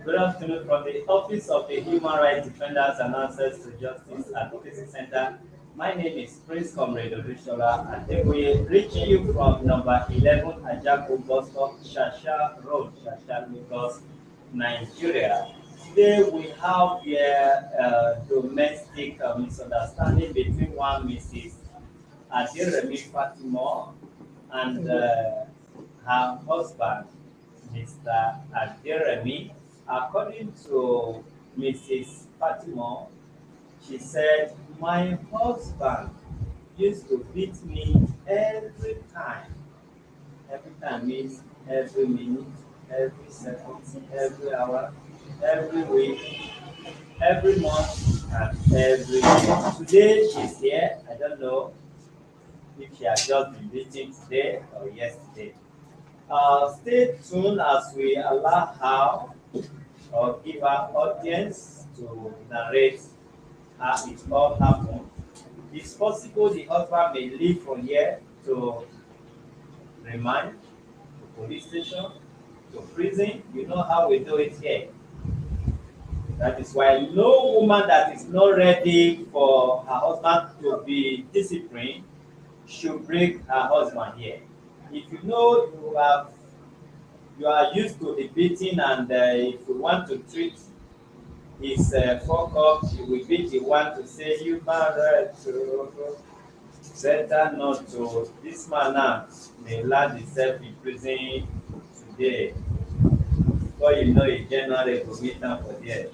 Good afternoon from the Office of the Human Rights Defenders and Access to Justice Advocacy Center. My name is Prince Comrade Odushola Adeboye, reaching you from number 11 Ajako Bus Stop, Shasha Road, Shasha, Lagos, Nigeria. Today we have here domestic misunderstanding between one Mrs. ADEREMI FATIMOH and her husband, Mr. ADEREMI. According to Mrs. FATIMOH, she said, "My husband used to beat me every time. Every time means every minute, every second, every hour, every week, every month, and every year. Today she's here. I don't know if she has just been beaten today or yesterday. Stay tuned as we allow her or give our audience to narrate how it all happened. It's possible the husband may leave from here to remand, to police station, to prison. You know how we do it here. That is why no woman that is not ready for her husband to be disciplined should bring her husband here. If you know you are used to the beating and if you want to treat his fuck up, you will be the one to say you married to better not to. This man now may land himself in prison today. Before you know it, January will meet down for there.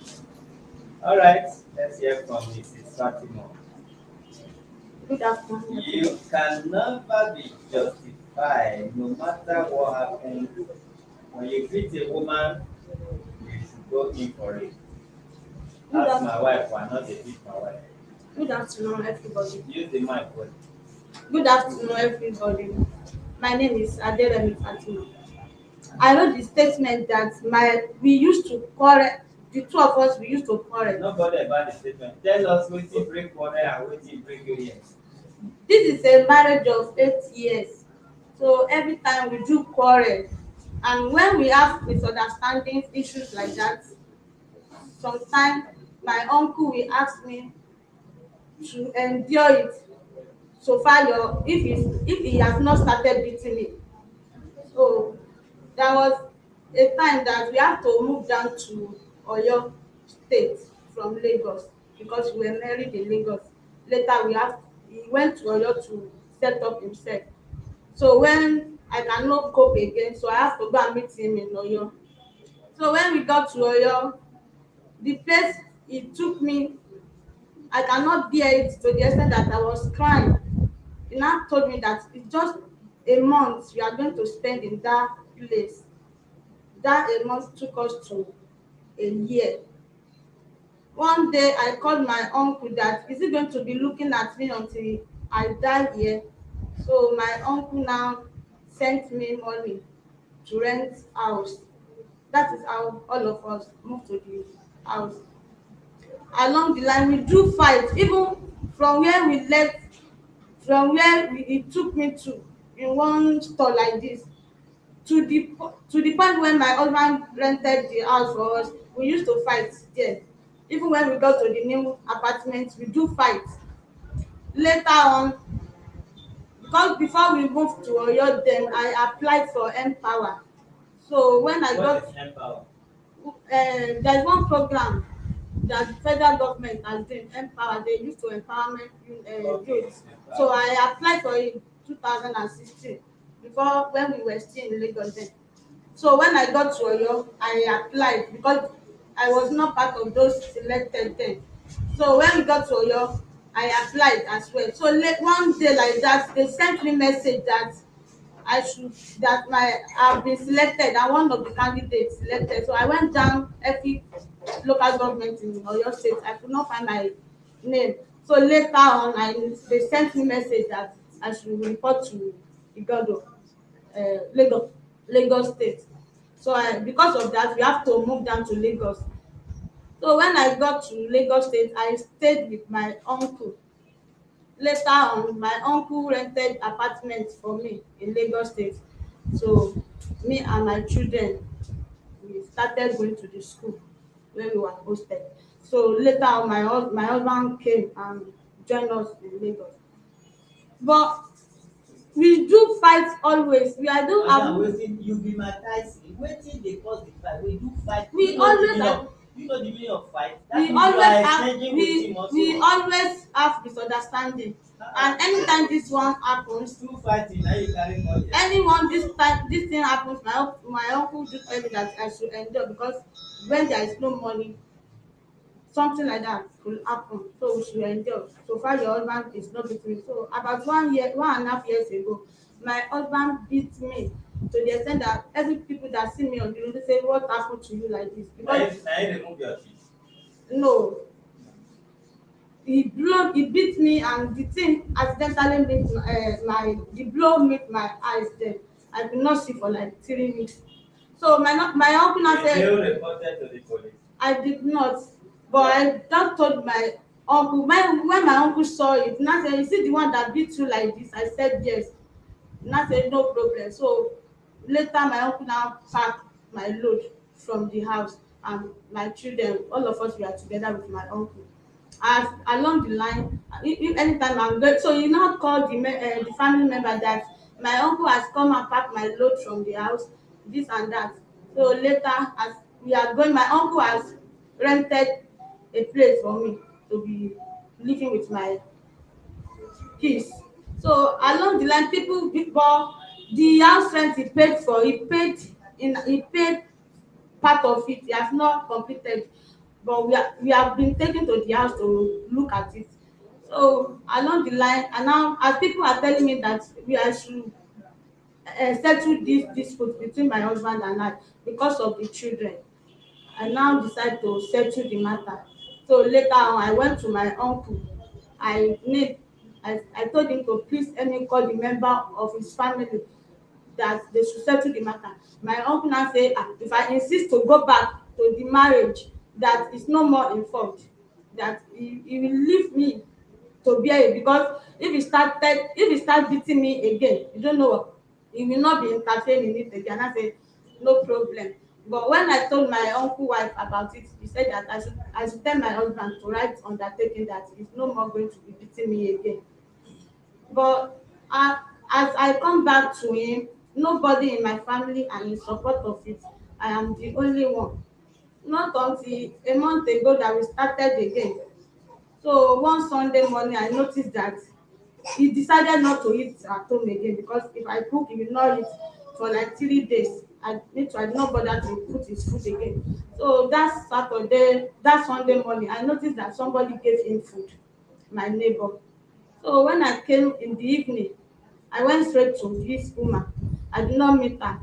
All right, let's hear from Mrs. Fatima. Good afternoon. You can never be justified no matter what happens. When you beat a woman, you should go in for it. Good, Ask my wife why not they beat my wife. good afternoon, everybody. Use the mic word. Good afternoon, everybody. My name is Aderemi Fatima. I wrote the statement that we used to quarrel. The two of us we used to quarrel. Nobody about the statement. Tell us wetin break quarrel and wetin break your ears. This is a marriage of 8 years, so every time we do quarrel, and when we have misunderstandings, issues like that, sometimes my uncle will ask me to endure it so far if he has not started beating me. So there was a time that we had to move down to Oyo State from Lagos because we were married in Lagos. Later he went to Oyo to set up himself. So when I cannot cope again, so I have to go and meet him in Oyo. So when we got to Oyo, the place he took me, I cannot bear it to the extent that I was crying. He now told me that it's just a month you are going to spend in that place. That a month took us to a year. One day I called my uncle that is he going to be looking at me until I die here. So my uncle now sent me money to rent house. That is how all of us moved to the house. Along the line we do fight even from where we left, he took me to in one store like this to the point when my husband rented the house for us. We used to fight there. Even when we got to the new apartment we do fight. Later on, because before we moved to Oyo then I applied for Empower. So when I got What is empower? there's one program that the federal government has been Empower. They used to empowerment youth. So I applied for it in 2016 before when we were still in Lagos then. So when I got to Oyo, I applied because I was not part of those selected then. So when we got to Oyo, I applied as well. So one day like that, they sent me message that I've been selected and one of the candidates selected. So I went down every local government in Oyo State. I could not find my name. So later on, they sent me message that I should report to Igado, Lagos State. So because of that, we have to move down to Lagos. So when I got to Lagos State, I stayed with my uncle. Later on, my uncle rented apartment for me in Lagos State. So me and my children, we started going to the school when we were posted. So later on, my husband came and joined us in Lagos. But we do fight always. We I don't Madam, have wetin you be my tyson, wetin dey cause the fight? We do fight. Do we you know the always meaning have of fight? That we means you always are have exchanging with him we also. always have misunderstanding, and anytime this one happens, Two fighting na you carry come here. anyone this thing happens, my uncle just tell me that I should endure, because when there is no money, something like that will happen, so we should endure. So far your husband is not beating me. So about 1.5 years ago, my husband beat me to the extent that every people that see me on the road, they say, what happened to you like this? Na Because you remove your teeth. no, he beat me, and the thing accidentally made the blow made my eyes dead. I could not see for like 3 weeks. So my uncle now Did said, you reported to the police? I did not, but I just told my uncle. When my uncle saw it, now said, "Is it the one that beat you like this?" I said yes. Now said no problem. So later my uncle now packed my load from the house, and my children, all of us, we are together with my uncle. As along the line, if anytime I'm going, so you now call the family member that my uncle has come and packed my load from the house, this and that. So later, as we are going, my uncle has rented a place for me to be living with my kids. So along the line, people before the house rent he paid part of it. He has not completed, but we have been taken to the house to look at it. So along the line, and now as people are telling me that I should settle this dispute between my husband and I because of the children, I now decide to settle the matter. So later on, I went to my uncle. I need I told him to please let me call the member of his family that they should settle the matter. My uncle now say, if I insist to go back to the marriage, that is no more informed, that he will leave me to bear it, because if he start beating me again, you don't know what, he will not be interfering in it again. I say no problem. But when I told my uncle wife about it, he said that I should tell my husband to write undertaking that he's no more going to be beating me again. But as I come back to him, nobody in my family are in support of it. I am the only one. Not until a month ago that we started again. So one Sunday morning, I noticed that he decided not to eat at home again, because if I cook, he will not eat for like 3 days. I did not bother to put his food again. So that Sunday morning, I noticed that somebody gave him food, my neighbor. So when I came in the evening, I went straight to this woman. I did not meet her.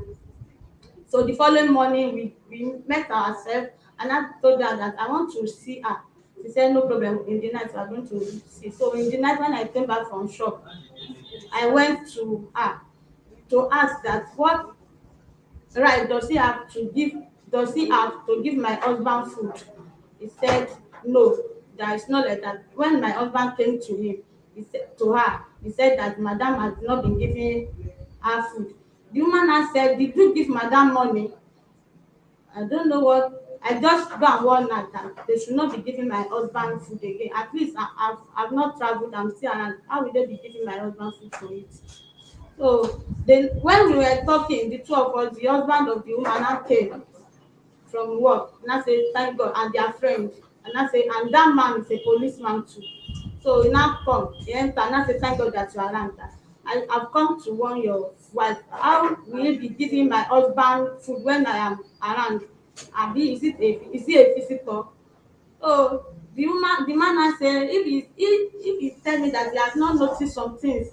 So the following morning, we met ourselves, and I told her that I want to see her. She said, no problem, in the night we are going to see. So in the night when I came back from shop, I went to her to ask that what right does he have to give my husband food? He said no, that is not like that. When my husband came to him, he said that madam has not been giving her food. The woman now said, did you give madam money? I don't know what. I just go and warn her that they should not be giving my husband food again. At least I've not traveled, I'm still around. How will they be giving my husband food to eat? So then when we were talking, the two of us, the husband of the woman now came from work, and I say thank God, and their friend, and I say, and that man is a policeman too. So he now come, he enter, and I say thank God that you are around. I've come to warn your wife. How will you be giving my husband food when I am around? Abi is he a visitor? So the man now say, if he tell me that he has not noticed some things,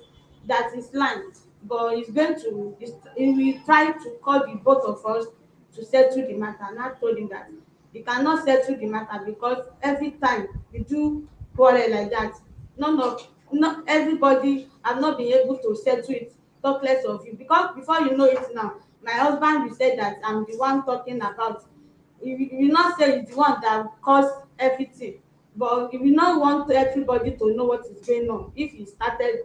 that is lying, but he will try to call the both of us to settle the matter. And I told him that he cannot settle the matter, because every time we do quarrel like that, not everybody have not been able to settle it, talk less of you, because before you know it now, my husband will say that I'm the one talking about. He will not say he's the one that caused everything, but he will not want everybody to know what is going on if he started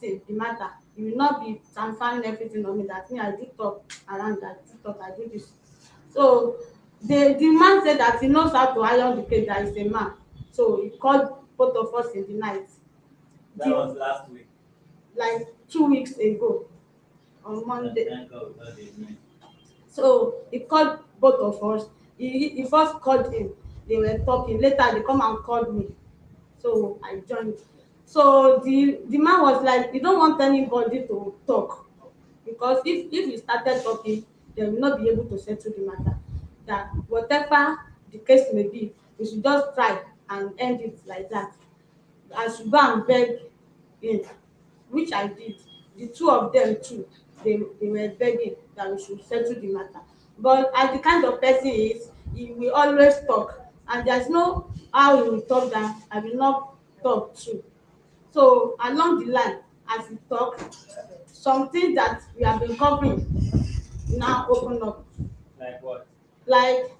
the matter. You will not be transferring everything on me that me I do talk around that talk I do this. So the man said that he knows how to iron the cake, that is a man. So he called both of us in the night. That was last week. Like 2 weeks ago on Monday. Thank God we got the email. So he called both of us. He first called him. They were talking. Later they come and called me. So I joined. So the man was like, "You don't want anybody to talk, because if you started talking, they will not be able to settle the matter. That whatever the case may be, we should just try and end it like that. I should go and beg him," which I did. The two of them too, they were begging that we should settle the matter. But as the kind of person he is, he will always talk, and there's no how he will talk that I will not talk too. So along the line, as he talk, something that we have been covering now open up. Like what? Like,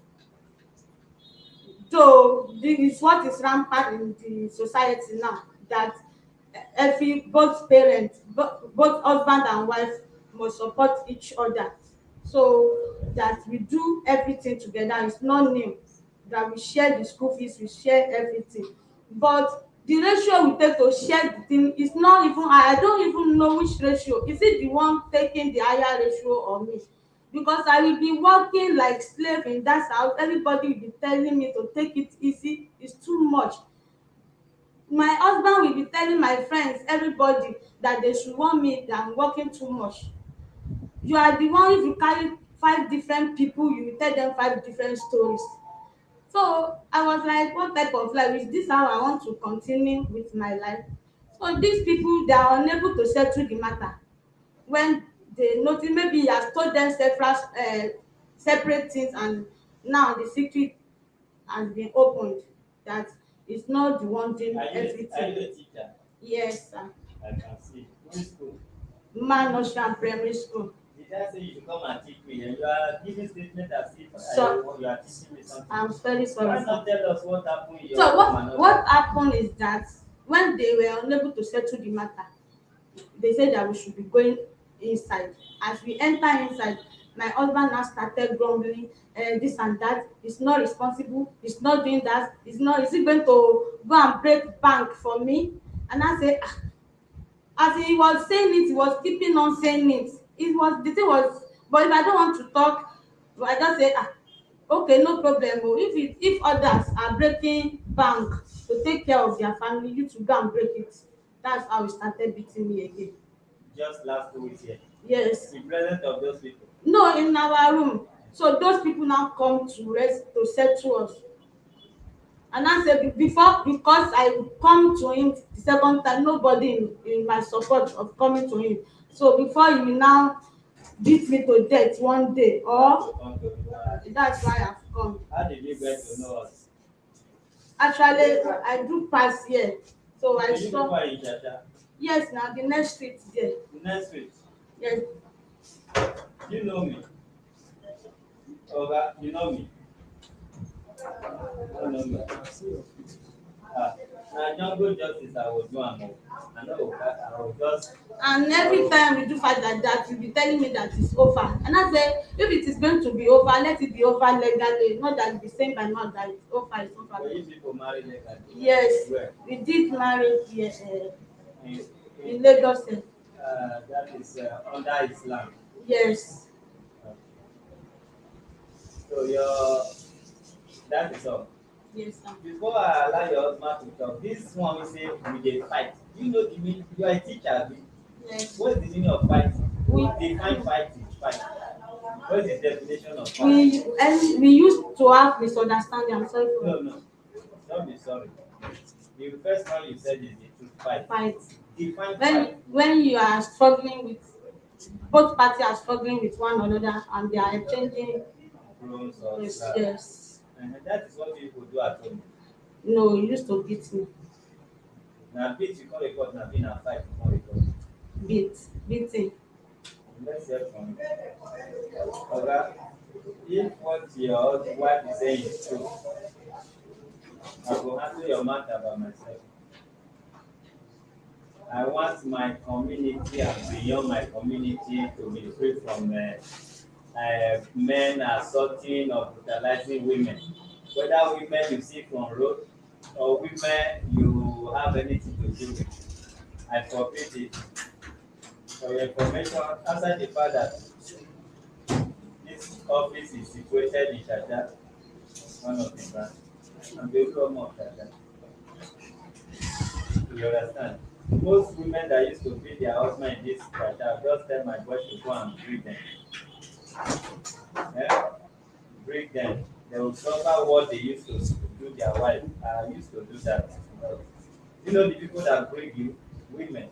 so this is what is rampant in the society now, that every both parents, both husband and wife must support each other, so that we do everything together. It's not new that we share the school fees, we share everything, but the ratio we take to share the thing is not even high. I don't even know which ratio. Is it the one taking the higher ratio or me? Because I will be working like slave in that house, everybody will be telling me to take it easy, it's too much. My husband will be telling my friends, everybody, that they should warn me that I'm working too much. You are the one, if you carry 5 different people, you will tell them 5 different stories. So I was like, what type of life is this? How I want to continue with my life? So these people, they are unable to settle the matter. When they notice, maybe he has told them separate things, and now the secret has been opened, that it's not the one doing Are you everything. a teacher? Yes, sir. I can see. Which school? Man Ocean Primary School. Did I say you should come and teach me? And you are giving statement as if So you are teaching me something. I'm very sorry. Why Sir. not tell us what happened in your So home and all what that? happened is that when they were unable to settle the matter, they said that we should be going inside. As we enter inside, my husband now started grumbling, this and that. He's not responsible. He's not doing that. He's not. Is he going to go and break bank for me? And I said, ah. As he was saying it, he was keeping on saying it. It was the thing was, but if I don't want to talk, I just say, ah, okay, no problem. Oh, if others are breaking bank to take care of their family, you to go and break it. That's how he started beating me again. Just last 2 weeks here. Yes. In presence of those people. No, in our room. So those people now come to rest to settle us. And I said, before, because I come to him the second time, nobody in my support of coming to him. So before he will now beat me to death one day, or that's why I've come. How did you get to know us? Actually, I do pass here. So I Did you saw. go in Chacha? Yes, now the next street there. Next week. Yes. You know me. Okay, you know me. You know me. Now jungle justice I will do am o. I will just. And every time we do fight like that, you'll be telling me that it's over. And I say, if it is going to be over, let it be over legally. Not that you be saying by mouth that it's over, it's over. But if people marry legally. Yes, Where? we did marry here In, in Lagos. that is under Islam. Yes. So your that is all. Yes, sir. Before I allow your husband to talk, this one will say we dey fight. Do you know the meaning? You are a teacher, abi? Yes. What is the meaning of fighting? We Define fighting. Fight. What is the definition of fighting? we used to have misunderstanding. I'm sorry for No. Don't be sorry. The first one you said is the truth. Fight. fight. Define When fight. when you are struggling with, both parties are struggling with one another, and they are exchanging. Bronze or Yes, slap. yes. And that is what people do at home. No, he used to beat me. Now beat you call report, now being a fight you call report. Beating. Let's hear from you. Okay. If what your wife is saying is true, I will handle your matter by myself. I want my community and beyond my community to be free from men assaulting or brutalizing women. Whether women you see from road or women you have anything to do with. I forbid it. For your information, outside the fact that this office is situated in Shasha, one of the branch, and the Oklahoma of Shasha. You understand? Most women that used to beat their husband in this Shasha just tell my boys to go and breed them. Yeah? Break them. They will suffer what they used to do their wife. I used to do that. You know the people that break you? Women.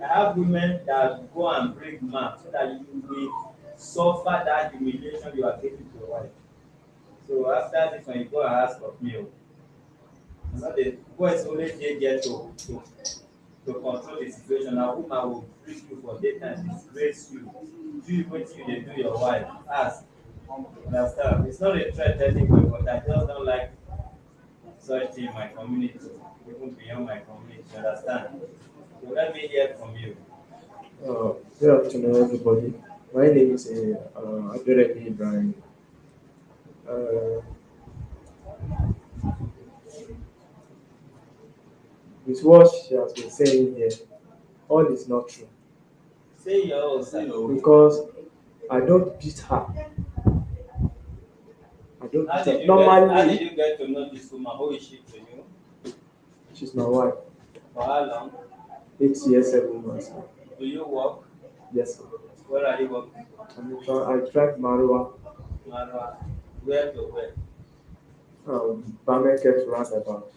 I have women that go and break man so that you will suffer that humiliation you are giving to your wife. So after this when you go and ask of me, not the boys only dey there to control the situation. Na woman will break you for daytime, disgrace you, do wetin you dey do your wife. Ask. Understand? It's not a threat anyway, but I just don't like such in my community, even beyond my community. Understand? So let me hear from you. Good afternoon, everybody. My name is ADEREMI Ibrahim. Uh, with what she has been saying here, all is not true Say your own side. because I don't beat her. I don't How beat did her. you get, how did Normally, you get to know this woman? Who is she to you? she's my wife. For how long? 8 years, 7 months. Do you work? Yes, sir. Where are you working? I drive Marua, Marwa. Where to where? Bamarket roundabout.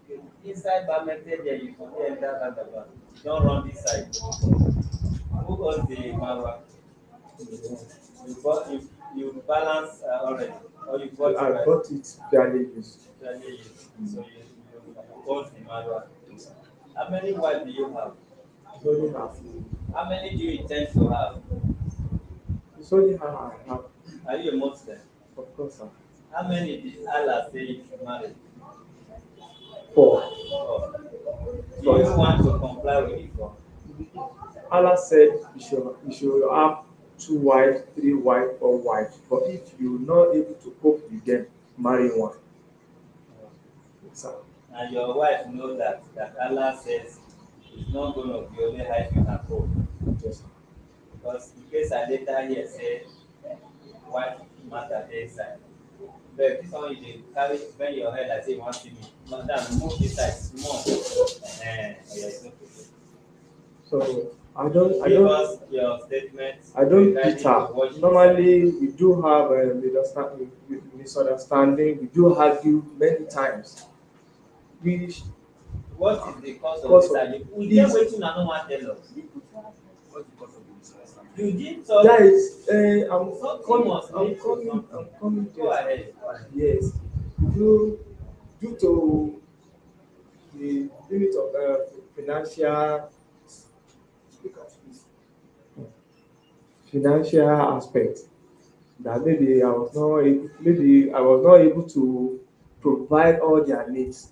Okay. Inside Bamete there you can enter roundabout. Don't run this side. Who owns the Marwa? You bought you balance already or you bought it I right? bought it fairly used. Fairly used. So you own the Marwa. How many wives do you have? It's only half. How many do you intend to have? It's only half I have. Are you a Muslim? Of course, sir. How many did Allah say you should marry? 4. Oh. Do you want to comply with it? Or? Allah said you should have 2 wives, 3 wives, 4 wives. But if you're not able to cope with them, marry one. So, And your wife know that Allah says it's not going to be only how you can cope. yes. Because in case I later hear say wife matter dey inside. But this one you dey carry bend your head like say you wan see me. Madam move this side small. Yeah, it's okay. So I Give don't us your statement. beat her. Normally we do have a misunderstanding. We do argue many times. We What is the cause of Cause this of argument? We get wetin una no wan tell us. What's the cause of the misunderstanding? You did talk. guys, Something must I'm coming Go there. ahead. Yes, due to the limit of financial aspect that maybe I was not able to provide all their needs.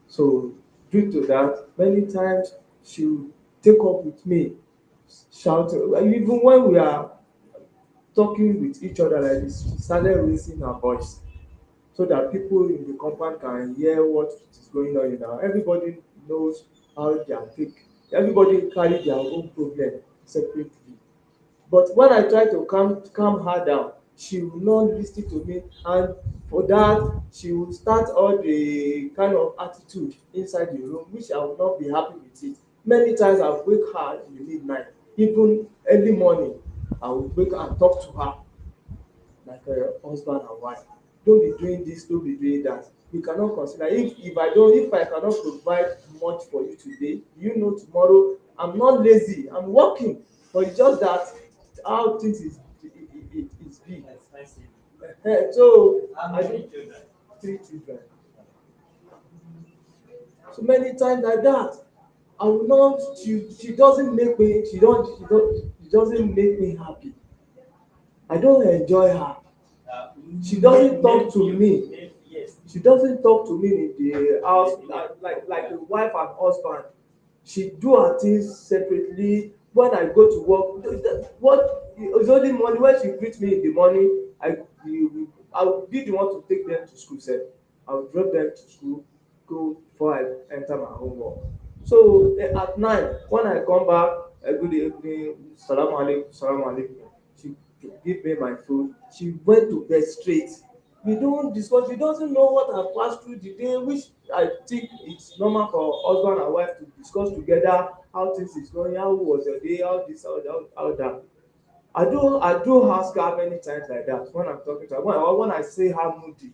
So due to that, many times she will take up with me, shouting. Even when we are talking with each other like this, she started raising her voice so that people in the compound can hear what is going on in her. Everybody knows how they are take. Everybody carry their own problem separately. But when I try to calm her down, she will not listen to me, and for that she will start all the kind of attitude inside the room which I will not be happy with it. Many times I wake her in the midnight, even early morning. I will wake her and talk to her like a husband and wife. Don't be doing this, don't be doing that. You cannot consider if I cannot provide much for you today, you know tomorrow I'm not lazy, I'm working. But it's just that how things is big. Expensive. So How I many do children? 3 children. So many times like that, I will not. She doesn't make me. She doesn't make me happy. I don't enjoy her. She doesn't talk to me. Yes. She doesn't talk to me in the house like a wife and husband. She do her things separately. When I go to work, what it's only money. When she greet me in the morning, I will be the one to take them to school. Sef, I will drop them to school, go before I enter my homework. So at night when I come back, good evening, salam alaikum. She give me my food. She went to bed straight. We don't discuss. She doesn't know what I passed through the day, which I think it's normal for husband and wife to discuss together how things is going, how was your day, how this, how that. I do ask her many times like that when I'm talking to her. When I say her moody,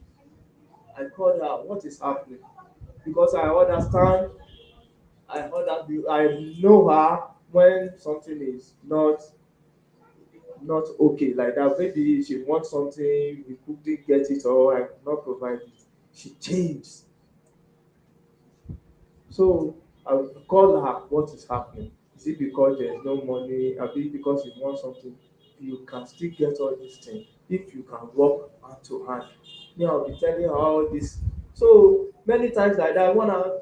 I call her, what is happening? Because I know her when something is not okay like that. Maybe she wants something, we couldn't get it or I could not provide it. She changed. So I will call her, what is happening? Is it because there is no money? Or is it because you want something? You can still get all these things if you can work hand to hand. Me, I'll be telling her all this. So many times like that, when I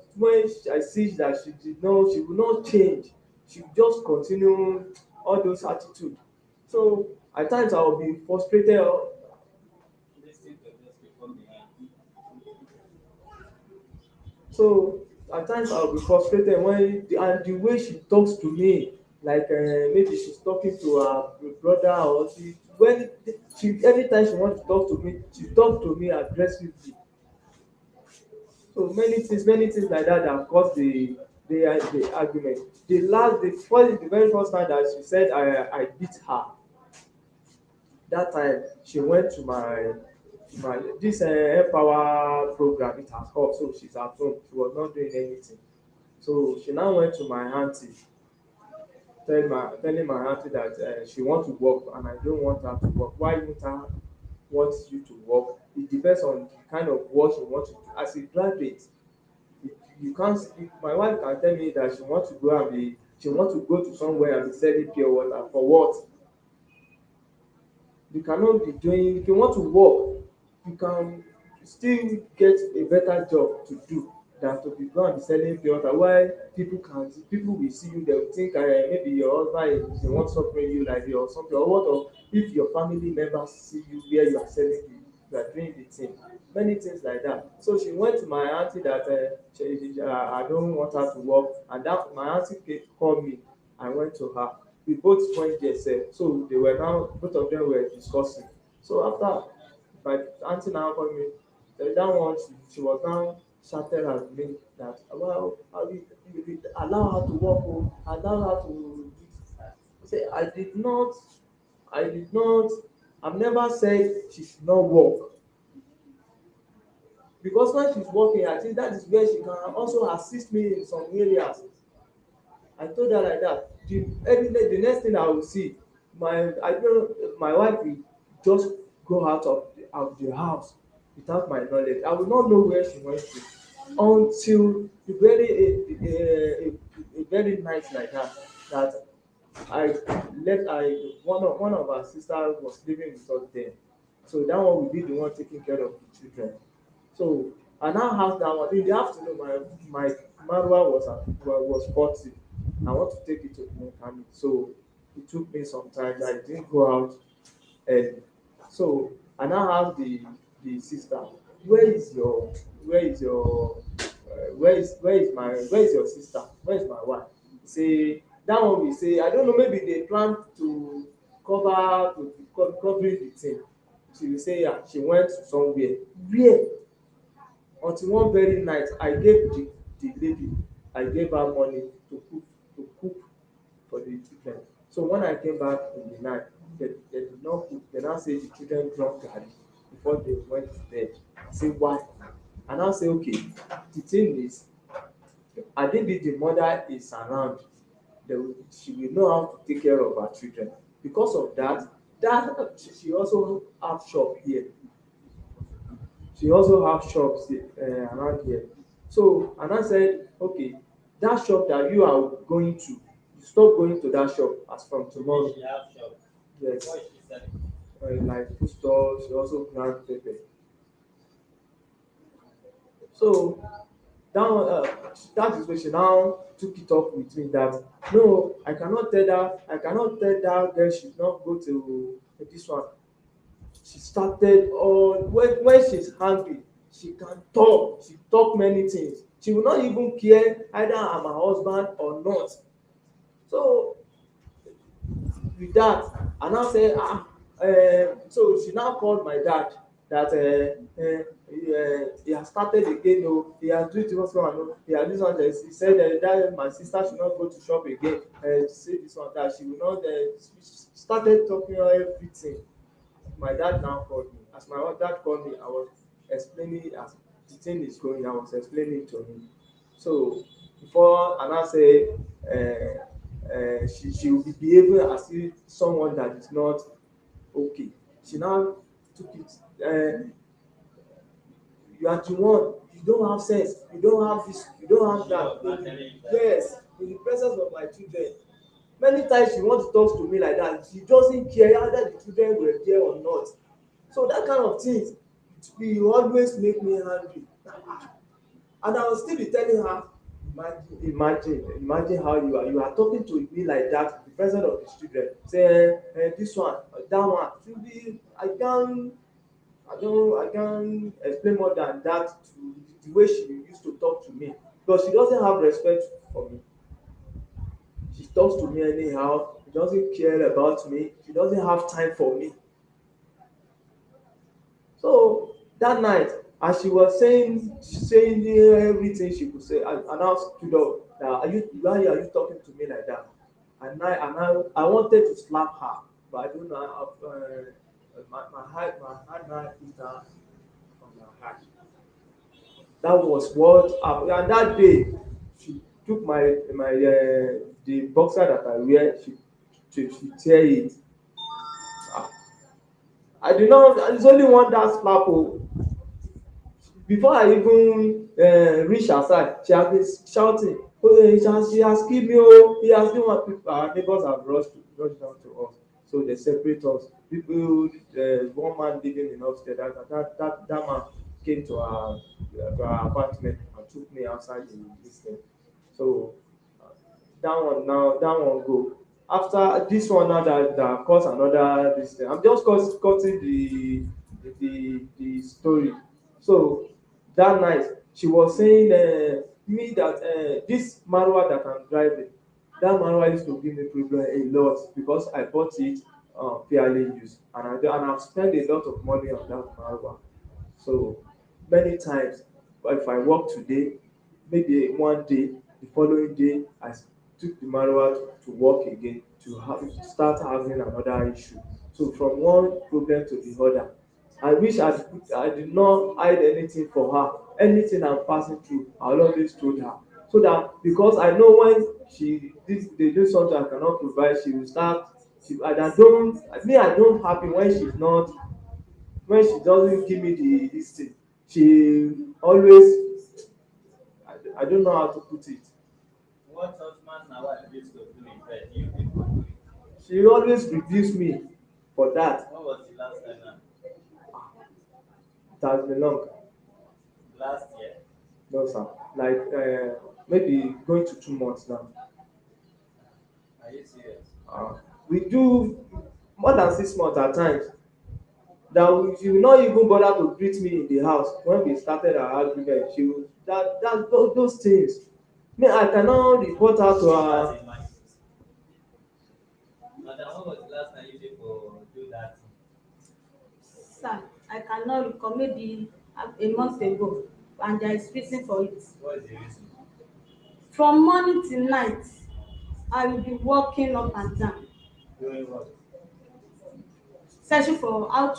see that she will not change. She will just continue all those attitude. So at times I will be frustrated. So at times I'll be frustrated and the way she talks to me, like maybe she's talking to her brother or she anytime she wants to talk to me, she talk to me aggressively. So many things like that that cause the argument. The very first time that she said I beat her, that time she went to my this empower program it has off, so she's at home. She was not doing anything. So she now went to my auntie, telling my auntie that she wants to work and I don't want her to work. Why won't I want you to work? It depends on the kind of work she wants to do. As a graduate, you can't. My wife can tell me that she wants to go to somewhere and be selling pure water for what? You cannot be doing. If you want to work, you can still get a better job to do than to be go and be selling pure water. While people will see you, they will think maybe your husband is the one suffering you like this or something. Or what of if your family members see you where you are selling you are doing the thing. Many things like that. So she went to my auntie that I don't want her to work, and that my auntie called me. I went to her. We both went there sef. So they were now both of them were discussing. So after my auntie now called me, that one she was now shouted at me that well how you allow her to work allow her to do this. I say I did not I've never said she should not work because when she's working I think that is where she can also assist me in some areas. I told her like that. The next thing I will see, I know my wife will just go of the house without my knowledge. I will not know where she went to until a very night like that. That I one of our sisters was living with us then. So that one will be the one taking care of the children. So I now have that one. In the afternoon, my Marwa was 40. I want to take it to the mechanic. So it took me some time. I didn't go out early. So I now have the sister. Where is your where is your sister? Where is my wife? Say that one will say I don't know, maybe they plan to covering the thing. She will say yeah, she went somewhere. Where? Until one very night I gave the lady I gave her money to cook for the children. So when I came back in the night they did not cook. They now say the children drunk garri before they went to bed. I say why? I now say okay, the thing is adebi the mother is around, she will know how to take care of her children. Because of that she also have shop here. She also have shops around here. So and I said, okay, that shop that you are going to, you stop going to that shop as from tomorrow. She have shop. Yes, What is she selling? like food store, she also plant pepper. So that is when she now took it up with me that no, I cannot tell that girl she not go to this one. She started on when she's angry, she can talk, she talk many things. She will not even care either I'm her husband or not. So with that, I now say so she now called my dad that he has started again oh, he has do this one oh, he has this one he said that my sister should not go to shop again say this one that she will not started talking everything. My dad now called me. As my dad called me, I was explaining as the thing is going, I was explaining to him. So before and I say she will be behaving as if someone that is not okay. She now took it. You are the one. You don't have sense. You don't have this. You don't have She was that. not telling you that. Yes, in the presence of my children. Many times she wants to talk to me like that. She doesn't care whether the children were there or not. So that kind of things will always make me angry. And I will still be telling her, imagine how you are talking to me like that in the presence of the children. Say this one, that one. Should be I can't explain more than that to the way she used to talk to me because she doesn't have respect for me. She talks to me anyhow. She doesn't care about me. She doesn't have time for me. So that night, as she was saying everything she could say, I now stood up. That why are you talking to me like that? I wanted to slap her, but I don't know. My hand now hit her on my heart. That was what happened. And that day, she took my the boxer that I wear. She tear it. Ah, I did not. It's only one that slap. Oh. Before I even reach her side, she has been shouting, "Oh, she has killed me! Oh, he has been one people." Our neighbors have rushed down to us, so they separate us. People, one man living in upstairs, that man came to our apartment and took me outside the this thing. So that one go. After this one now that cause another this thing. I'm just cutting the story. So that night she was saying me that this Marwa that I'm driving, that Marwa used to give me problem a lot because I bought it fairly used and I've spent a lot of money on that Marwa. So many times if I work today, maybe one day, the following day took the manual to work again to start having another issue. So from one problem to the other. I wish I did not hide anything for her. Anything I'm passing through, I'll always told her. So that because I know when they do something I cannot provide, she will start and I don't happy when she doesn't give me the this thing. She always I don't know how to put it. What husband and wife used to do in bed, you people do it. She always rebukes me for that. What was the last time now? It has been long. Last year? No, sir. Like maybe going to 2 months now. Are you serious? Uh, we do more than 6 months at times. She will not even bother to greet me in the house when we started our argument. She will those things. Me, I cannot report her to As her. a man. Madam, what was the last time you people do that thing? Sir, I cannot recall, maybe a month ago, and there is reason for it. What is the reason? From morning till night, I will be walking up and down, Doing what? searching for how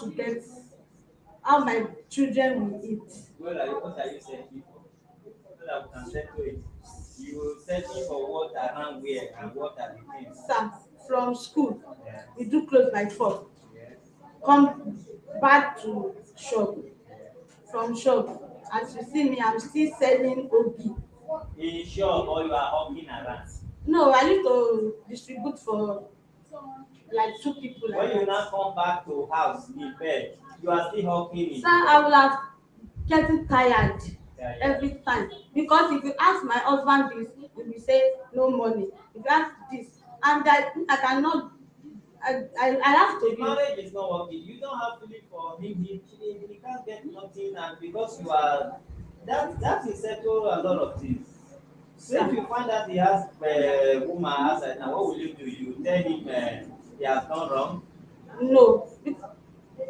my children will eat. What are you searching for? So that we can settle it. You searching for what around where and what are the things? Sir, from school, Yes. we do close by 4. Yes. Come back to shop. Yes. From shop, as you see me, I'm still selling ogi. In shop or you are hawking around. No, I need to distribute for like 2 people like When you now that. come back to house in bed, you are still hawking in Sir, I bed. will have getting tired. Yeah, yeah. every time. Because if you ask my husband this, he will say no money. If you ask this, and I cannot, I have to The be. marriage is not working. You don't have to live for him. He can't get nothing, and because you are that will settle a lot of things. So if you find that he has a woman outside now, what will you do? You tell him he has done wrong. No.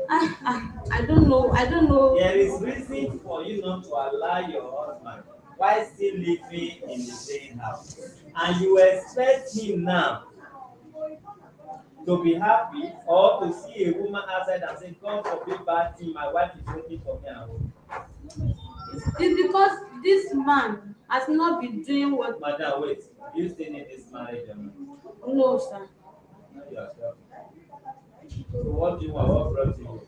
I don't know. I don't know. There is reason for you not to allow your husband while still living in the same house, and you expect him now to be happy or to see a woman outside and say, God forbid bad thing, my wife is waiting for me at home. It's because this man has not been doing what. Madam, wait, do you still need this marriage or not? No, sir. Not yourself. So what do you want? What brought you?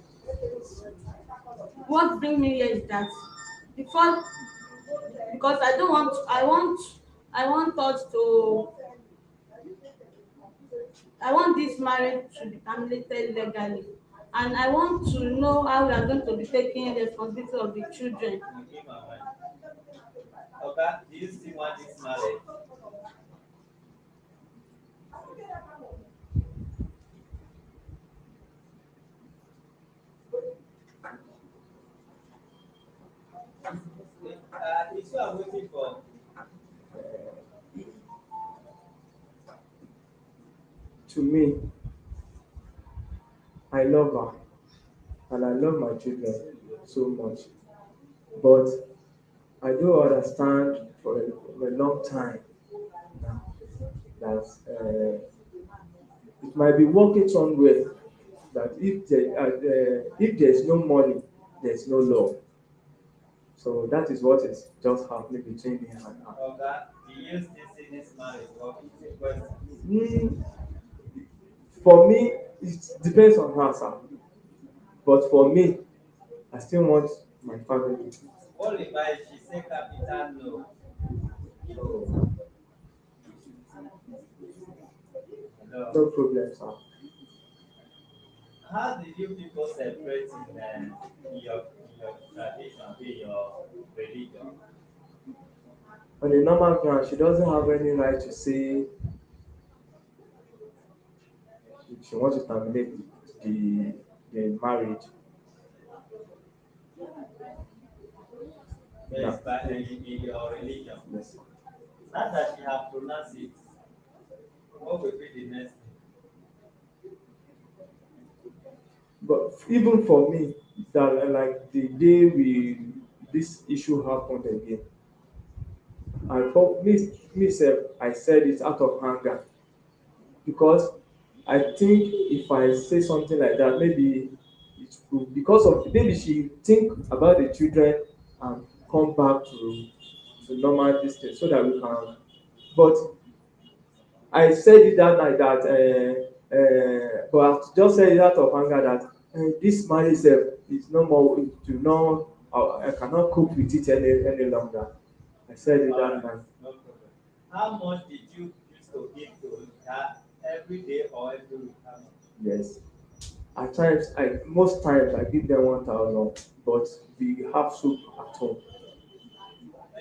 What bring me here is that before, because I don't want. I want us to. I want this marriage to be terminated legally, and I want to know how we are going to be taking responsibility of the children. You give my mind. Okay, do you still want this marriage? It's what I'm waiting for. To me, I love her and I love my children so much. But I do understand for a long time now that it might be working somewhere that if there is no money, there is no love. So that is what is just happening between me and her. Okay, do you still see this marriage working? It's a question. Mm, for me, it depends on her, sir. But for me, I still want my family. What if she say capital no? So No. no problem, sir. How did you people separate in your tradition, in your religion? On a normal ground, she doesn't have any right to say if she wants to terminate the the marriage. Yes, No. but in your religion. Yes. Now that you have pronounced it, what will be the next thing? But even for me, that like the day we this issue happened again, I for me sef, I said it out of anger because I think if I say something like that, maybe it could because of maybe she think about the children and come back to normal distance so that we can. But I said it that night that but I just said it out of anger that this marriage sef is no more to no I cannot cope with it any longer. I said it All that right, night. no problem. How much did you used to give to her every day or every week? How much? Yes. At times I most times I give them 1,000 but we have soup at home.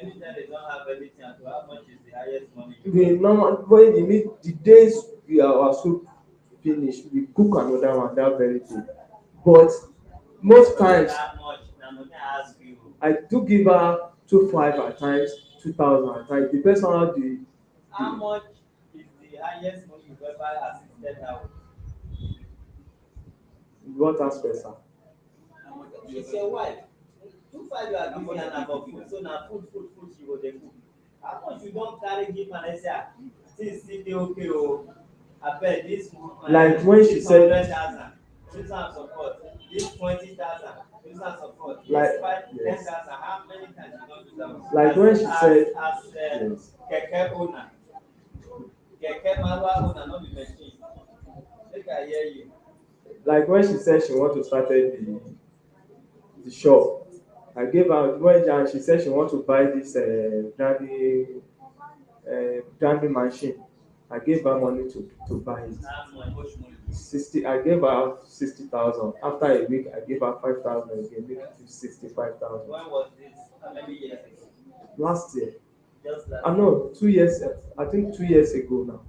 Anytime they don't have anything at all, how much is the highest money you The got? normal when the need the days we our soup finish we cook another one that very day. But most Forget times how much. Now, I'm gonna ask you. I do give her 2,500 at times, 2,000 at times. Depends on how How much is the highest money you've ever assisted her with? what aspect, sir. She's your wife. 2,500 you are giving her for food. So now food she go dey cook. How much you don carry give am and say things still dey okay o. Abeg this Like when she said 600,000 use am support. This 20,000 use am support. like This five ten yes. thousand how many times you don use am? Like when she said As yes. keke owner, keke manual owner no be machine. Make I hear you. Like when she said she want to started the shop. I gave her when and she said she want to buy this grinding machine. I gave her money to buy it. How much? 60. I gave her 60,000. After a week, I gave her 5,000 again, make it 65,000. When was this? How many years ago? Last year. Just last No, 2 years. I think 2 years ago now.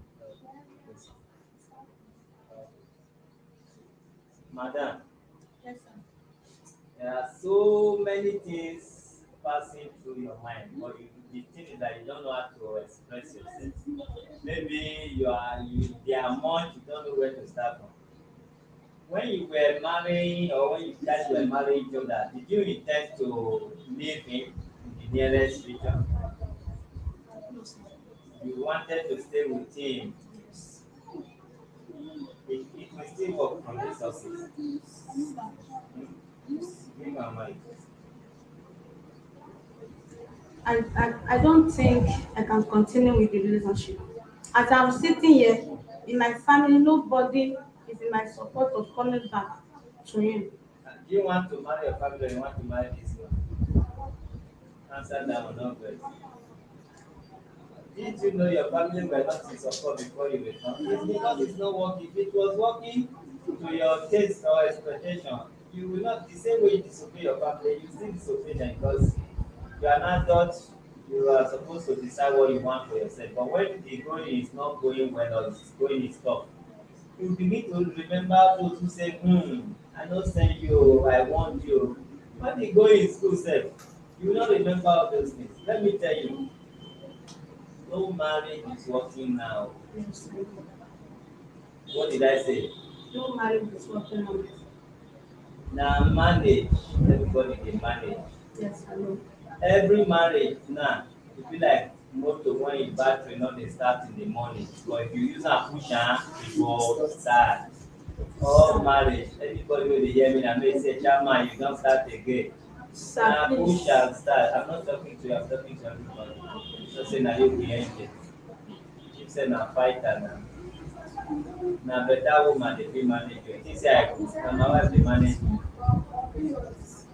Madam, Yes, sir. there are so many things passing through your mind, but the thing is that you don't know how to express yourself. Maybe there are much you don't know where to start from. When you were marrying or when you guys were marrying each other, did you intend to leave him in the nearest future? No, sir. You wanted to stay with him. Yes. It will still work from this sources. Give my mind. I don't think I can continue with the relationship. As I'm sitting here, in my family, nobody is in my support of coming back to him. Do you want to marry your family or you want to marry this one? Answer that one, not first. Did you know your family were not in support before you were come? It's because it's not working. If it was working to your taste or expectation, you will not, the same way you disobey your family, you still disobey them because you are not adult, you are supposed to decide what you want for yourself. But when the going is not going well or it's going is tough, you begin to remember those who say, I don't send you, I want you. When the going is good self, you will not remember all those things. Let me tell you, no marriage is working now. Yes, I know. What did I say? No marriage is working out. Now manage, everybody dey manage. Yes, I know. Every marriage now, e be like motor when e battery no dey start in the morning, but if you use am push am, e go start. All marriage, anybody wey dey hear me na me say chairman you don start again. Sir, Na push please. am start. I'm not talking to you, I'm talking to everybody. No say na you be angel. If say na fighter na better woman dey fit manage you. You think say I good, na my wife dey manage me.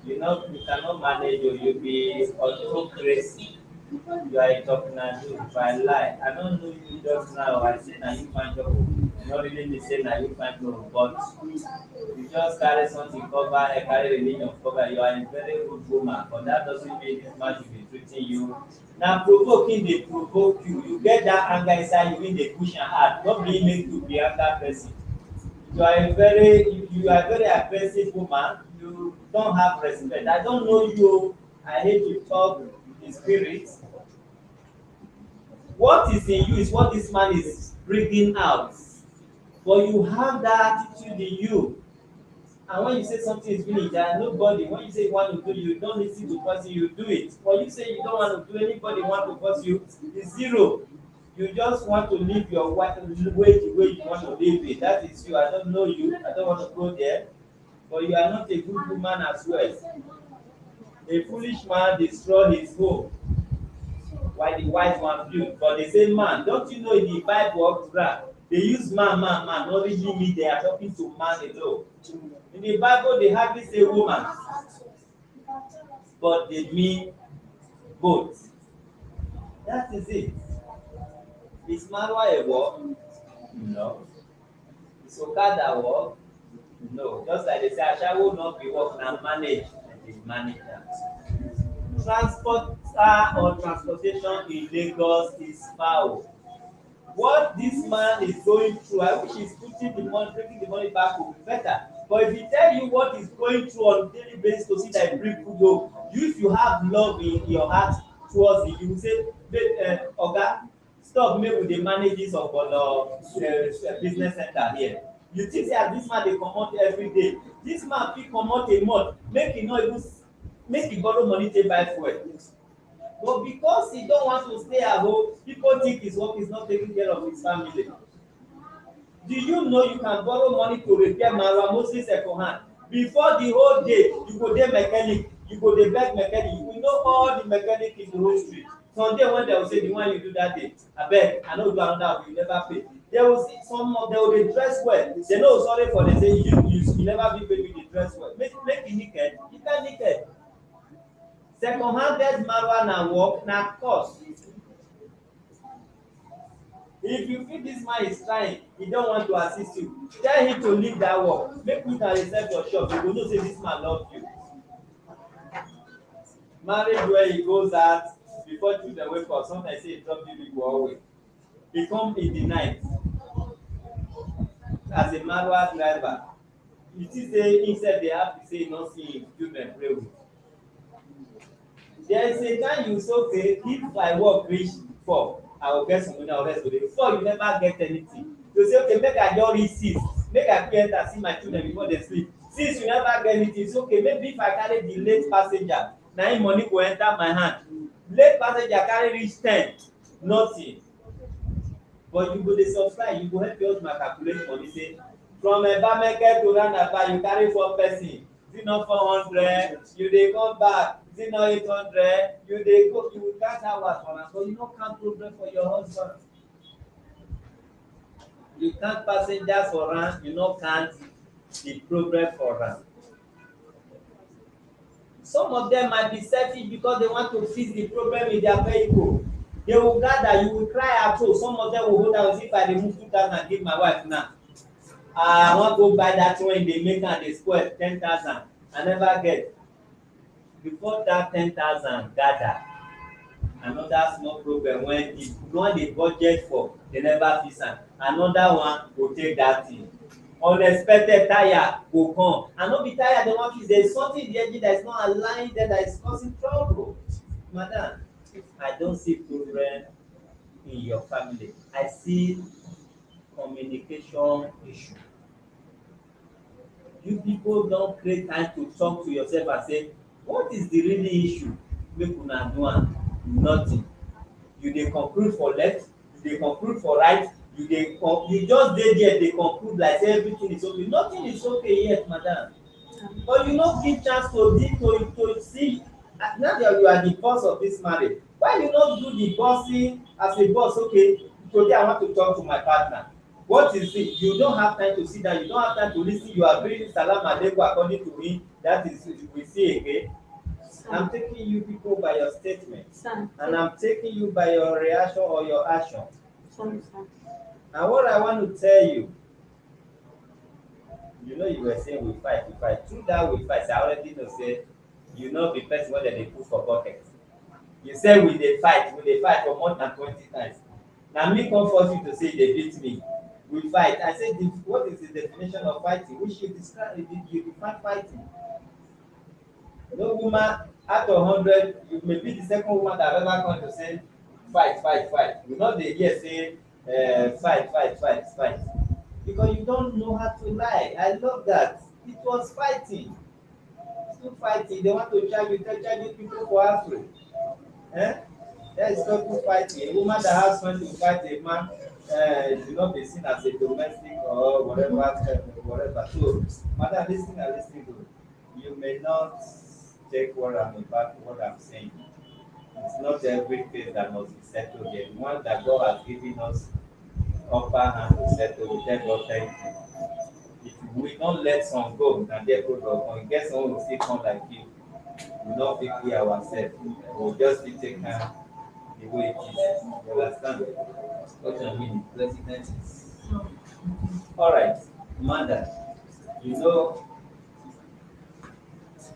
You cannot manage you be autocracy. You are a talking if I lie, I don't know you just now. I say na you find job. Not really me say na you find job, but you just carry something cover, carry religion cover. You are a very good woman, but that doesn't mean this man should be treating you. Now provoking dey provoke you. You get that anger inside you, dey push am hard. Not be make you be anger person. You are a very aggressive woman. You don't have respect. I don't know you. I hate to talk in spirit. What is in you is what this man is bringing out. But you have that attitude in you. And when you say something is finished, there are nobody. When you say you want to do, you don't listen to the person, you do it. When you say you don't want to do, anybody want to force you, it's zero. You just want to live your way the way you want to live it. That is you. I don't know you. I don't want to go there. But you are not a good woman as well. A foolish man destroy his home, while the wise one build. But they say man. Don't you know in the Bible of Quran, they use man. Not really me. They are talking to man alone. In the Bible, they hardly say woman, but they mean both. That is it. Is Marwa a work? No. Is Okada work? No. Just like they say, Asha will not be work and manage, and they manage that. Transporter or transportation in Lagos is foul. What this man is going through, I wish he's putting the money, bringing the money back will be better. But if he tell you what he's going through on a daily basis to see that he bring food home, if you have love in your heart towards it, you will say, Oga, stop, make we dey manage this business center here. You think say as this man dey comot every day, this man fit comot a month, make he no even make he borrow money take buy fuel. But because he don't want to stay at home, people think his work is not taking care of his family. Do you know you can borrow money to repair Marwa mostly second hand? Before the whole day, you go dey mechanic, you go dey beg mechanic, you know all the mechanic in the whole street. Someday when they will say the one you do that day, abeg, I no do another, you never pay. They will see some of them will dey dress well. They no sorry for them say you never be paid, you dey dress well. Make you naked, you can naked. Second handed Marwa na work na cost. If you feel this man is trying, he don't want to assist you, tell him to leave that work. Make you can reserve your shop. You go know say this man love you. Marriage where he goes out before children wake up, sometimes say he drop you people always. He come in the night as a manual driver. You see say himself dey happy say he no see him children play with. There is a time you say okay, if my work reach 4, I will get some money, I will rest today. 4 you never get anything. You say okay, make I just reach 6, make I enter see my children before they sleep. 6 you never get anything, so okay, maybe if I carry the late passenger, na him money go enter my hand. Late passenger carry reach 10, nothing. But you go dey subscribe, you go help your husband calculate money say from Ebameke to roundabout you carry 4 person, is it not 400? You dey come back, is it not 800? You dey go, you will count hours for am, but you no count problem for your husband. You count passengers for am, you no count the problem for am. Some of them might be selfish because they want to fix the problem in their vehicle. They will gather, you will cry at home. Some of them will hold out, if I remove 2,000 give my wife now. I wan go buy that one they make am dey spoil 10,000. I never get. Before that 10,000 gather, another small problem when the one dey budget for they never fix am. Another one go take that thing. Unexpected tire go come, and no be tire dem wan fix, there is something in the engine that is not aligning there that is causing trouble. Madam, I don see problem in your family. I see communication issue. You people don create time to talk to yourself and say what is the real issue, make una do am. Nothing. You dey conclude for left, you dey conclude for right, you just dey there dey conclude like say everything is okay. Nothing is okay yet, madam. But you no give chance to see. Now that you are the boss of this marriage, why you no do the bossing as a boss? Okay, today I want to talk to my partner. What is it? You don't have time to sit down, you don't have time to lis ten. You are bringing salam aleikum according to me. That is we see again. I'm taking you people by your statement, and I'm taking you by your reaction or your action. And what I want to tell you, you know, you were saying we fight. Through that we fight, I already know say you know the person wey dem dey put for bucket. You say we dey fight for more than 20 times. Na me come force you to say they beat me. We fight. I say what is the definition of fighting? Which you describe, you define fighting. No woman out of 100, you may be the second woman that have ever come to say fight. You know dey hear say fight. Because you don't know how to lie. I love that. It was fighting. Still fighting. They want to charge you people for answering. There is no fighting. A woman that has friends to fight a man should not be seen as a domestic or whatever. So, madam, listen to. You may not take what I'm saying. It's not every case that must be settled yet. The one that God has given us upper hand to settle, we tell God thank you. If we don't let some go, and therefore God, get someone who still come like you, we not be clear ourselves. We'll just be taken the way it is. You understand? What I mean, president is. All right, Amanda, you know,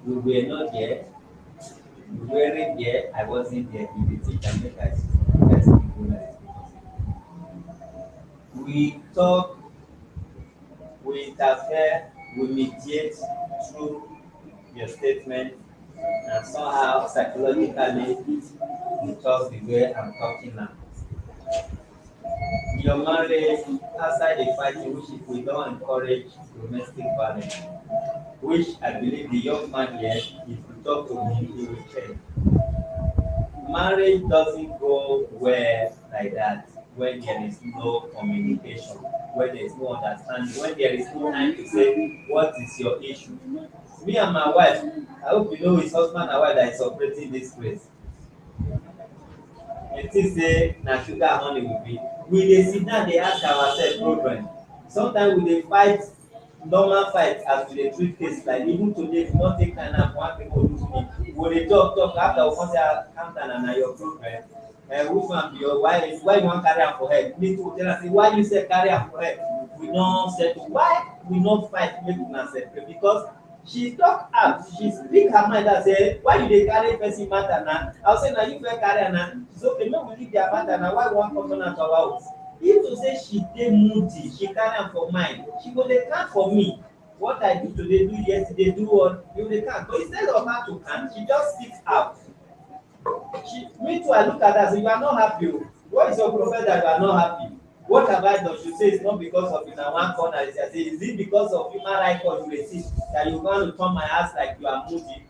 we were not there. We weren't there. I wasn't there. You did it and make us we talk, we interfere, we mediate through your statement, and somehow psychologically we talk the way I'm talking now. Your marriage outside the fighting, which if we don't encourage domestic violence, which I believe the young man here, if you talk to him, he will change. Marriage doesn't go well like that when there is no communication, when there is no understanding, when there is no time to say, what is your issue? Me and my wife, I hope you know his husband and wife that is operating this place. It is say na sugar honey will be. We dey sit down dey ask ourselves problem. Sometimes we dey fight normal fight as we dey treat case like even today if you no take time now one people lose me. We dey talk after we come say calm down na your problem. which one be your why you wan carry am for head? Me too tell am say why you say carry am for head? We no settle. Why we no fight make una separate? Because she talk out, she speak her mind and say why you dey carry person matter na? I say na you fit carry am na. She say okay make we leave their matter na, why we wan come turn am to our house? If to say she dey moody, she carry am for mind, she go dey count for me. What I do today, do yesterday, do what you dey count. But instead of her to count, she just speak out. Me too, I look at her say you are not happy o. What is your profile that you are not happy? What have I done? She say it's not because of una one corner. I say is it because of human right call you receive that you want to turn my house like you are moody?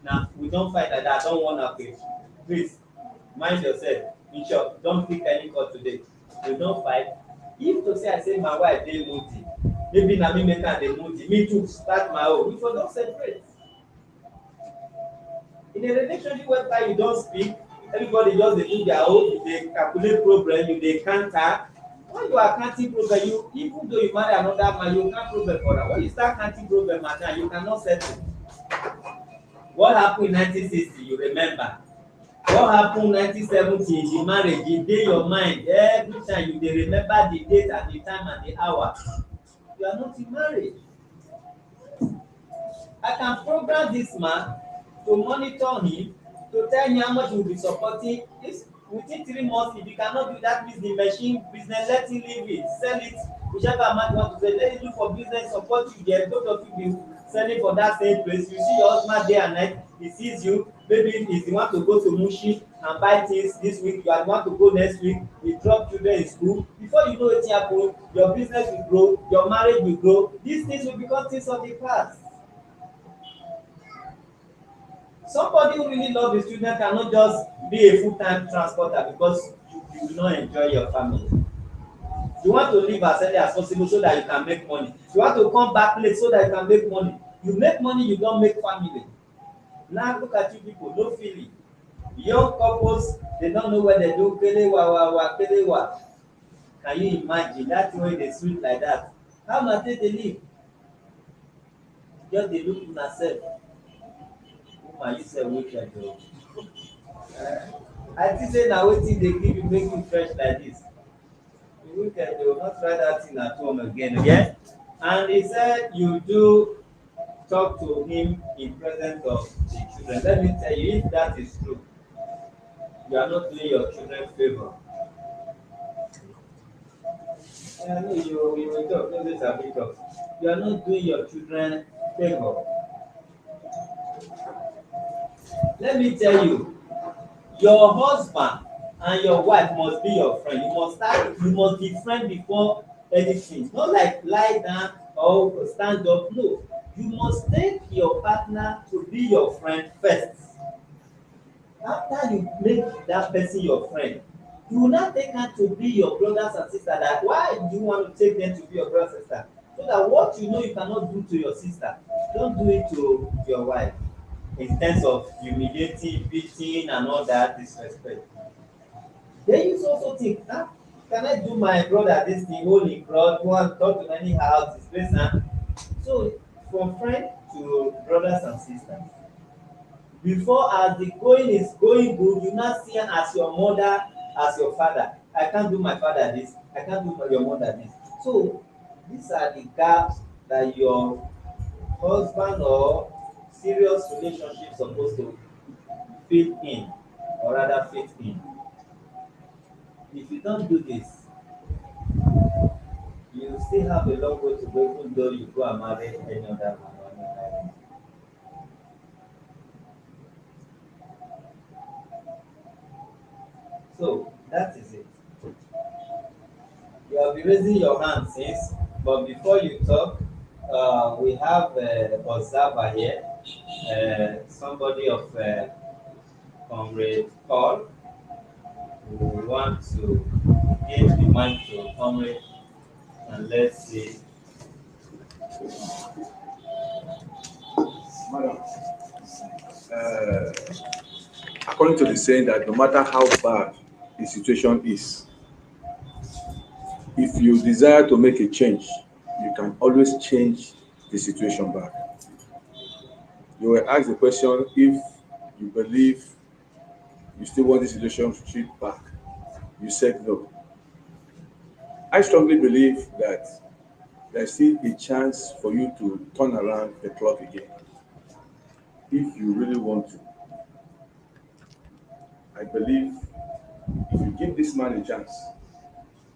Now we don fight like that. I don warn her okay. Please mind yourself. In short, don pick any call today. We don fight. If to say I say my wife dey moody, maybe na me make am dey moody. Me too start my own. We for don separate. In a relationship whereby you don speak, everybody just dey do their own, you dey calculate problem, you dey counter. When you are counting problem, you even though you marry another man, you count problem for am. When you start counting problem at now, you cannot settle. What happened in 1960? You remember. What happened 1970 in the marriage? E dey your mind every time. You dey remember the date and the time and the hour. You are not in marriage. I can program this man to monitor him, to tell him how much he will be supporting. If within 3 months, if he cannot do that business, machine business, let him leave it, sell it, whichever amount you want to sell, let him do for business, support you there. Both of you be selling for that same place. You see your husband day and night, he sees you. Maybe if you want to go to Mushi and buy things this week, you want to go next week, you drop children in school. Before you know wetin happen, your business will grow, your marriage will grow. These things will become things of the past. Somebody who really loves his children cannot just be a full-time transporter because you do not enjoy your family. You want to live as early as possible so that you can make money. You want to come back late so that you can make money. You make money, you don't make family. Now look at you people, no feeling. Young couples, they don't know what they do. Kelewa, kelewa. Can you imagine that way they sweet like that? How much they live? Just they look at themselves. Woman, you say wicked though. I think say na wetin dey give you make you fresh like this. You wicked though, not try that thing at home again, okay? And he said you do talk to him in presence of the children. Let me tell you, if that is true, you are not doing your children favor. I know you will talk, no this a bit of. You are not doing your children favor. Let me tell you, your husband and your wife must be your friend. You must be friend before anything. Not like lie down or stand up. No. You must take your partner to be your friend first. After you make that person your friend, you will not take her to be your brothers and sisters. That why do you want to take them to be your brother and sister? So that what you know you cannot do to your sister, don't do it to your wife. In terms of humiliating, beating, and all that disrespect. Then you also think, can I do my brother this thing, holy crowd, go and talk to any house, disgrace am? So, from friend to brothers and sisters. Before, as the going is going good, you not see as your mother, as your father. I can't do my father this, I can't do your mother this. So, these are the gaps that your husband or serious relationship supposed to fit in, or rather fit in. If you don't do this, you still have a long way to go even though you go and marry any other man or any woman. So that is it. You have been raising your hand since, but before you talk, we have observer here, somebody of Comrade Paul, who want to give the mic to Comrade, and let's see. Madam, according to the saying that no matter how bad the situation is, if you desire to make a change, you can always change the situation back. You were asked the question if you believe you still want this relationship back. You said no. I strongly believe that there's still a chance for you to turn around the clock again if you really want to. I believe if you give this man a chance,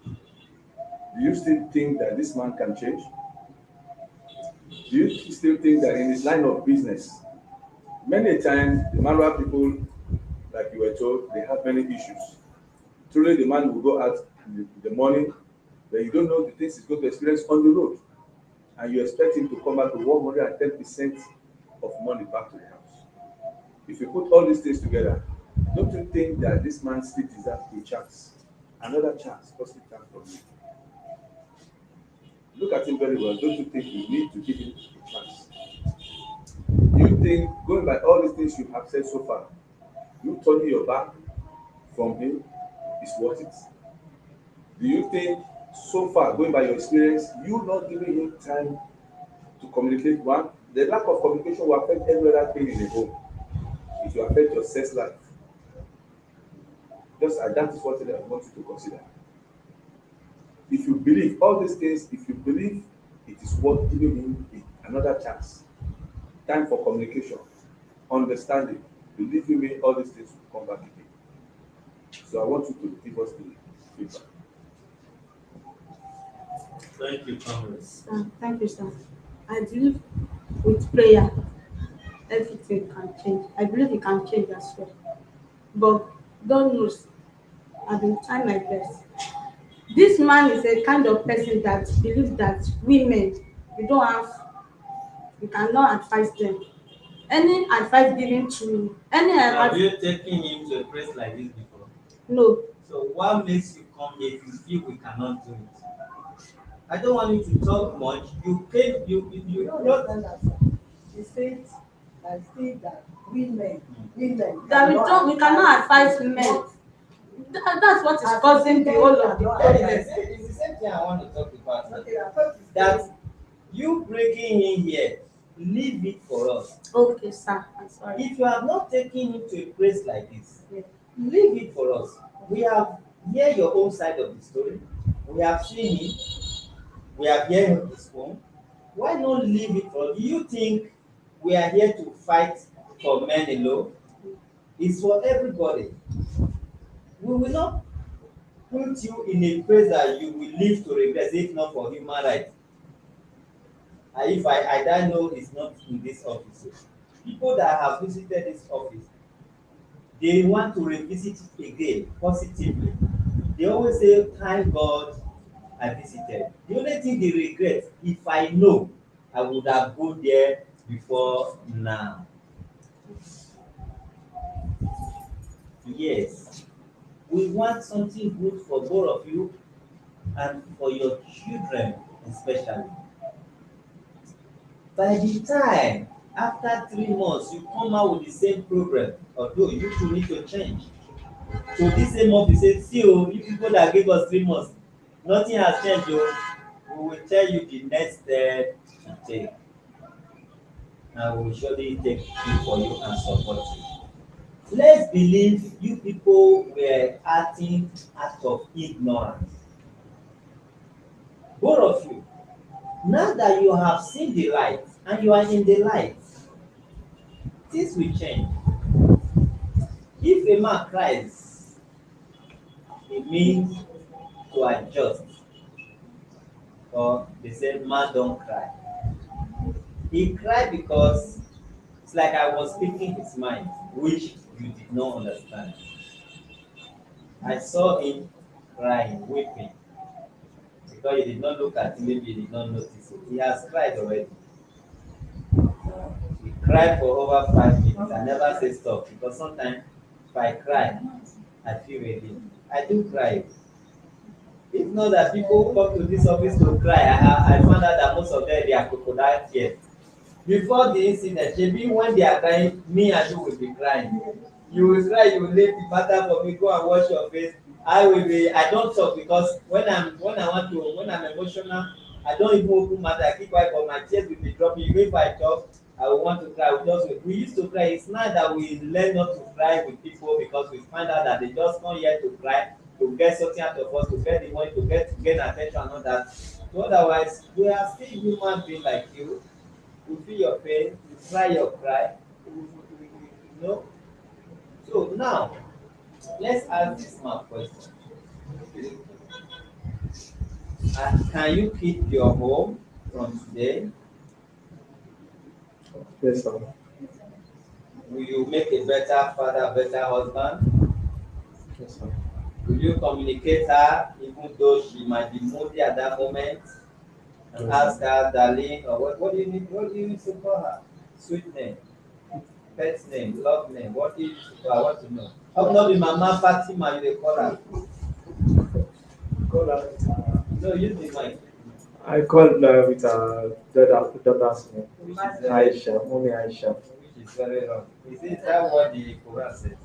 do you still think that this man can change? Do you still think that in his line of business, many times the manual people, like you were told, they have many issues. Truly, the man will go out in the morning, but you don't know the things he's going to experience on the road, and you expect him to come back with 110% of money back to the house. If you put all these things together, don't you think that this man still deserves a chance, another chance, positive chance from you? Look at him very well. Don't you think you need to give him a chance? Do you think, going by all these things you have said so far, you turning your back from him is worth it? Do you think, so far, going by your experience, you not giving him time to communicate? One, the lack of communication will affect every other thing in the home. It will affect your sex life. Just that is what I want you to consider. If you believe all these things, if you believe it is worth giving him another chance, time for communication, understanding, believe you me, all these things will come back again. So I want you to give us the feedback. Thank you, Congress. Thank you, sir. I believe with prayer, everything can change. I believe it can change as well. But God knows, I've been trying my best. This man is a kind of person that believes that women, we cannot advise them. Any advice given to any Have advice, you taken him to a place like this before? no. So what makes you come here if you feel we cannot do it? I don't want you to talk much. You came, you not. She said that still that women That we cannot advise men. That's what is causing the whole of the problem. It's the same thing I want to talk about. That you breaking in here, leave it for us. Okay, sir. I'm sorry. If you have not taken him to a place like this, Yeah. leave it for us. We have heard your own side of the story. We have seen it. We have heard his own. Why not leave it for us? Do you think we are here to fight for men alone? It's for everybody. We will not put you in a place that you will live to regret if not for human rights. And if I don't know it's not in this office. People that have visited this office, they want to revisit it again positively. They always say, thank God I visited. The only thing they regret, if I know, I would have gone there before now. Yes, we want something good for both of you and for your children especially. By the time, after 3 months, you come out with the same problem, although you two need to change. So this same office say, see you people that gave us 3 months, nothing has changed. We will tell you the next step to take. And we will surely take it for you and support you. Let's believe you people were acting out of ignorance. Both of you. Now that you have seen the light and you are in the light, things will change. If a man cries, it means to adjust. Or they say, man don't cry. He cried because it's like I was speaking his mind, which you did not understand. I saw him crying, weeping. Because he did not look at me, maybe he did not notice it. He has cried already. He cried for over 5 minutes. I never say stop because sometimes if I cry, I feel relief. I do cry. If not that people come to this office to cry, I found out that most of them they are crocodile tears. Before the incident, maybe when they are crying, me and you will be crying. You will cry, you will leave the matter for me, go and wash your face. I don't talk because when I'm emotional, I don't even open matter, I keep quiet, but my tears will be dropping. Even if I talk, I I want to cry. We used to cry. It's not that we learn not to cry with people because we find out that they just come here to cry, to get something out of us, to get the money, to gain attention and all that. So otherwise, we are still human beings like you. We feel your pain, we cry your cry, you know. So now, let's ask this man question. Can you keep your home from today? Yes, sir. Will you make a better father, better husband? Yes, sir. Will you communicate her even though she might be moody at that moment? And Yes, ask her, darling, or what do you need? What do you need to call her? Sweet name, pet name, love name. What do you need to call her? I want to know. How not be Mama Fatima, you dey call her? Call her with No, use the mic. I called her with daughter's name. Which is Aisha, Mommy Aisha. which is very wrong. Is it that what the Quran says?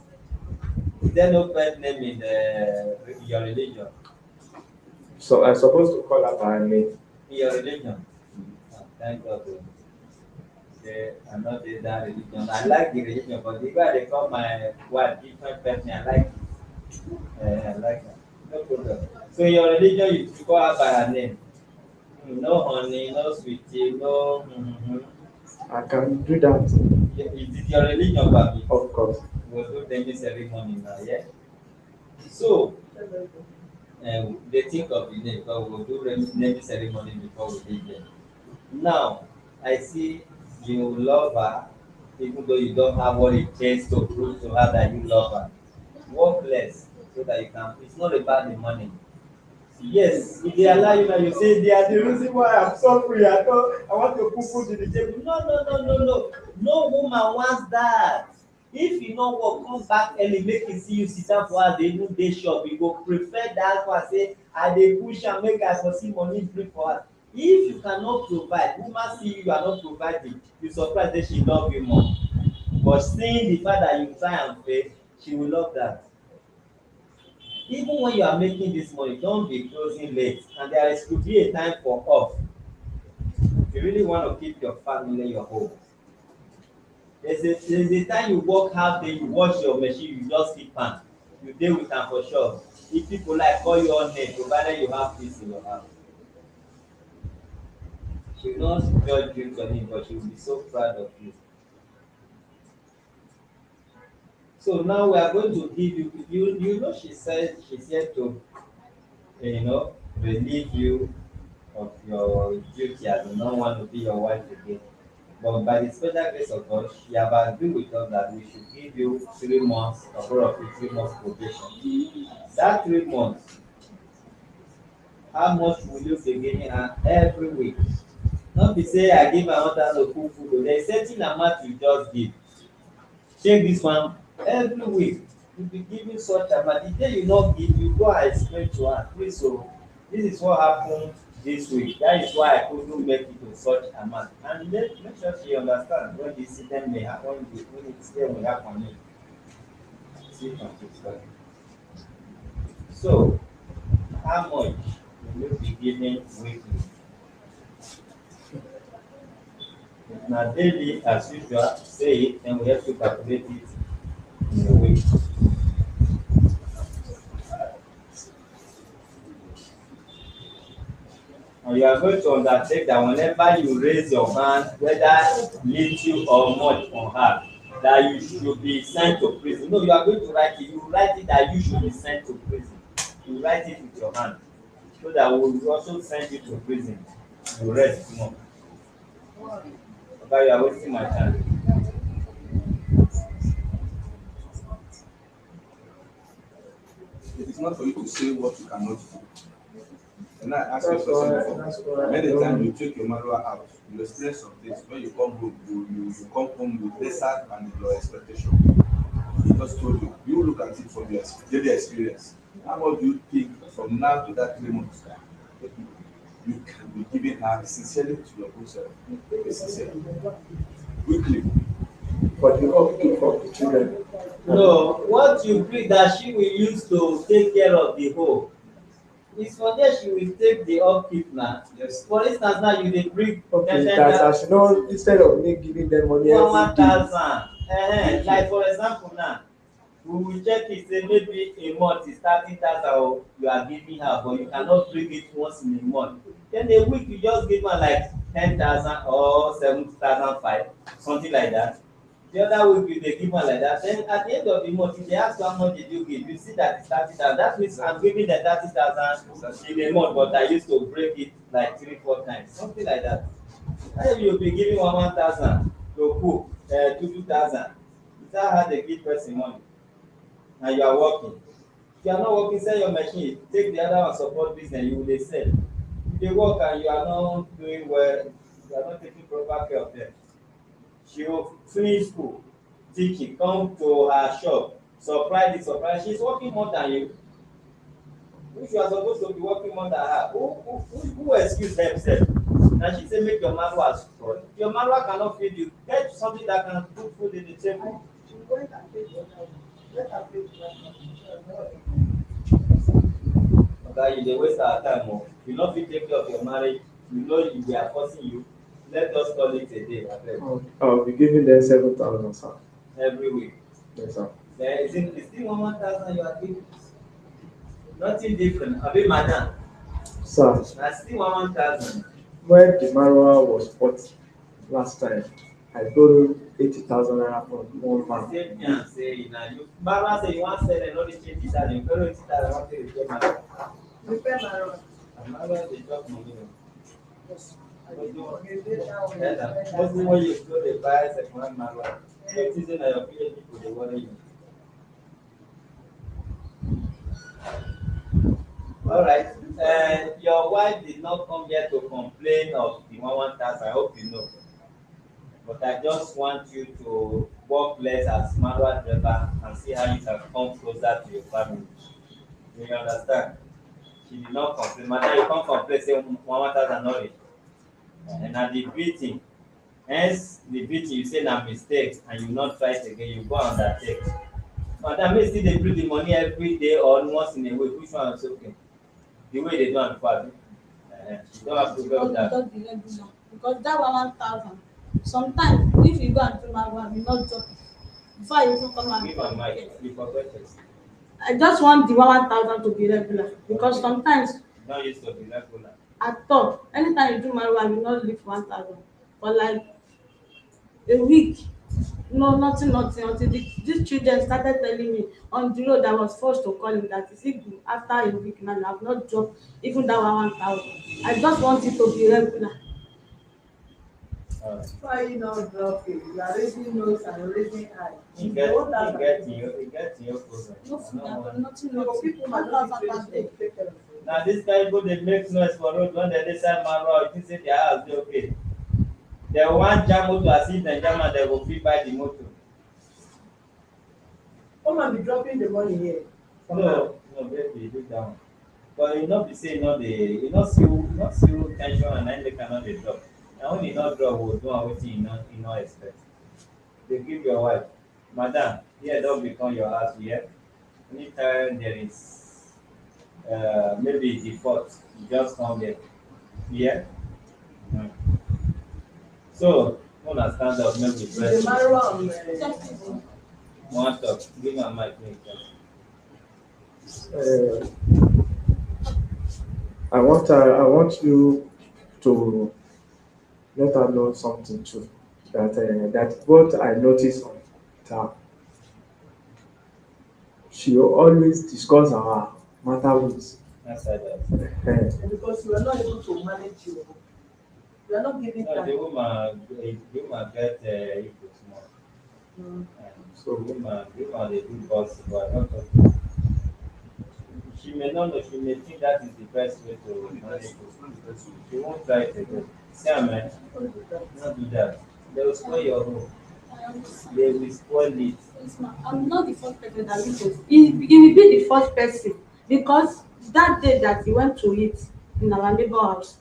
Is there no pet name in your religion? So I'm supposed to call her by her name. In your religion? Oh, thank God. I'm not in that religion. I like the religion, but the way they call my wife different pet name, I like it. I like that. No problem. So in your religion, you call her by her name. No honey, no sweetie, no. I can do that, Is it your religion, Babi? of course. We'll do naming ceremony now, yeah? So, they think of the name, but we'll do naming ceremony before we leave them. Now, I see you love her, even though you don't have what it takes to prove to her that you love her. Work less so that you can. It's not about the money. Yes, if they allow you now, you say they are the reason why I'm suffering. I want to put food in the table. No. No woman wants that. If you no work, come back early, make you see you sit down for her, dey even dey shop. You go prefer that one say, I dey push am make I for see money bring for her. If you cannot provide, woman see you are not providing, you surprise say she love you more. But seeing the fact that you try and fail, she will love that. Even when you are making this money, don't be closing late, and there is to be a time for off. If you really want to keep your family your home, there's a time you work half day, you wash your machine, you just keep am, you dey with am for sure. If people like call you on name, provided you have peace in your house. She will not judge you on it, but she will be so proud of you. So now we are going to give you know she said she's here to relieve you of your duty as you don't want to be your wife again. But by the special grace of God, she have agreed with us that we should give you 3 months, or roughly 3 months probation. That 3 months, how much will you be giving her every week? Not be say I give her 1,000 cook food. There is certain amount you just give. Take this one every week. You be giving such amount. The day you not give, you go and explain to her, please, so this is what happened this week. That is why I couldn't make it to such amount. And make sure she understands when the incident may happen, when the incident will happen. See from this way. So, how much will you be giving weekly? If na daily, as usual, say it, and we have to calculate it in a week. And you are going to undertake that whenever you raise your hand, whether little or much on her, that you should be sent to prison. No, you are going to write it. You write it that you should be sent to prison. You write it with your hand, so that we will also send you to prison. You rest more. Okay, you are wasting my time. It is not for you to say what you cannot do. And I ask you a That's question why. That's before. why. Many times you take your manual out, you experience some things. When you come home, you come home with lesser than your expectation. He just told you. You look at it from your daily experience. How much do you think from now to that 3 months you can be giving her sincerely to your own self? Be sincere. Weekly. For the upkeep of the children. No, what you bring that she will use to take care of the home. It's for there she will take the upkeep now. Yes. For instance, now you dey bring Okay, 10,000. that I should know instead of me giving them money every One day. thousand. Like for example now, we will check it say maybe a month is 30,000 or you are giving her, but you cannot bring it once in a month. Then a week you just give her like 10,000 or 70,005, something like that. The other week you dey give her like that. Then at the end of the month, if they ask you how much did you give, you see that it's 30,000. That means I'm giving them 30,000 in a month, but I used to break it like 3-4 times, something like that. And you'll be giving 1,000 to cook, 2,000. Is that how they give person money? And you are working. If you are not working, sell your machine. Take the other one support business, you will dey sell. If they work and you are not doing well, you are not taking proper care of them. She will finish school, teaching, come to her shop, supply this, supply. She's working more than you. If you are supposed to be working more than her, who excuse themselves? And she say make your manual spoil. If your manual cannot feed you, get something that can put food in the table. She went and paid for that. Let her pay for that. Okay, you dey waste our time o. You no fit take care of your marriage, you know we are forcing you. Let us call it a day abeg. I'll be giving them 7,000, sir. Every week. Yes, sir. Then is it still 1,000 you are giving? Nothing different. Abi madam, Sir, na still 1,000. when the manual was bought last time, I borrowed 80,000 naira from one man. Same me and say na you. Baba say you wan sell dem no dey change it as you borrow 80,000 wan take repair madam. Repair my road. And madam dey chop money o. Yes. Mostly when you go dey buy second hand manual, you think say na your village people dey worry you. Alright, your wife did not come here to complain of the 1,000, I hope you know. But I just want you to work less as manual driver and see how you can come closer to your family. Do you understand? She did not complain. Madam, you can't complain, say 1,000 not reach. And at the beating, hence the beating, you say na mistake and you not try it again, you go undertake. Madam, may still dey bring the money every day or once in a week, which one is okay? The way they do am before, abi? You don't have to go with that. Just the regular. Because that 1,000, sometimes if you go and do my one, you not drop it. Before you even come Give am mic, and you forget it. I just want the 1,000 to be regular because sometimes You don use to be regular. at all, anytime you do my one, you not leave 1,000. For like a week, no, nothing until these children started telling me on the road I was forced to call him that is it good after a week now I have not dropped even that 1,000. I just want it to be regular. Alright. Why you not dropping? You are raising nose and raising eye. You get in your program. No food I no at all, want. nothing, No, nothing. people might not be raising take care of you. Na this kind people dey make noise for road when dem dey sell manual, you think say their house dey okay. Dem wan jam motor as if dem jam am, dem go fit buy the motor. Come and be dropping the money here. No, baby, do that one. But e no be say e no dey, e no see ten sion and na im make am no dey drop. Na when e no drop, we go do am wetin e no expect. Dey give your wife, madam, here don become your house, here. Anytime there is maybe default, you just come there. Yeah. So, una stand up, make we The press. manual One talk, give am mic, make e talk. I want you to let her know something too. That what I noticed on her, she always discuss our matter with. Answer that. because you are not able to manage you. You are not giving No, time. the woman get ego small. So Woman dey do boss, but not talk. She may not know, she may think that is the best way to manage it. She won't try it again. See am eh? Not do that. They will spoil your home. I understand. They will spoil it. Yes, ma'am. I'm not the first person that did this. He will be the first person because that day that he went to eat in our neighbor house,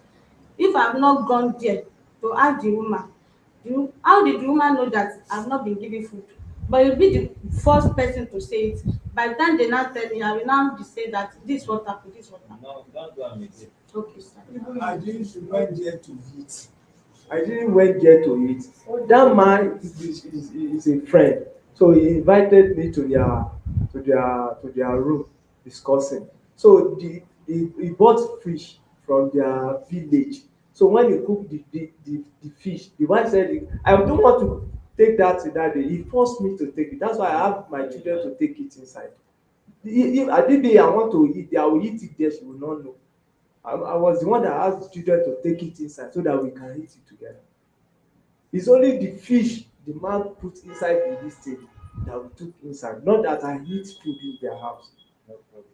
if I have not gone there to ask the woman, how did the woman know that I've not been giving food? But you'll be the first person to say it By the time they now tell me, I will now be say that this what happened, this what happened. No, don't do a mistake. Okay, sir. I didn't went there to eat. I didn't went there to eat. That man is a friend. So he invited me to their room discussing. So he bought fish from their village. So when he cooked the fish, the wife said, I don't want to take that day. He forced me to take it. That's why I have my children to take it inside. If I did I want to eat, I will eat it there, she will not know. I was the one that asked the children to take it inside so that we can eat it together. It's only the fish the man put inside this thing that we took inside, not that I eat food in their house. No problem.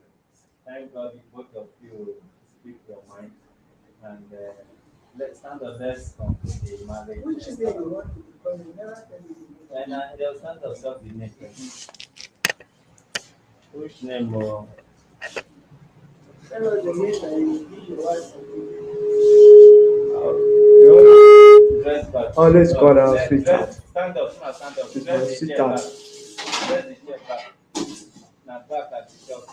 Thank God you both of you speak your mind. And let's stand up, let's conclude the marriage. Which is the one because you never tell me. And they'll stand up, stop the name. Which name? Tell us the name that you give your wife. Dress back. Oh, let's call her Dress- sweetheart. Stand up, stand up. She's Dress my the chair sweetheart. back. Dress the chair back. Now back at the shop.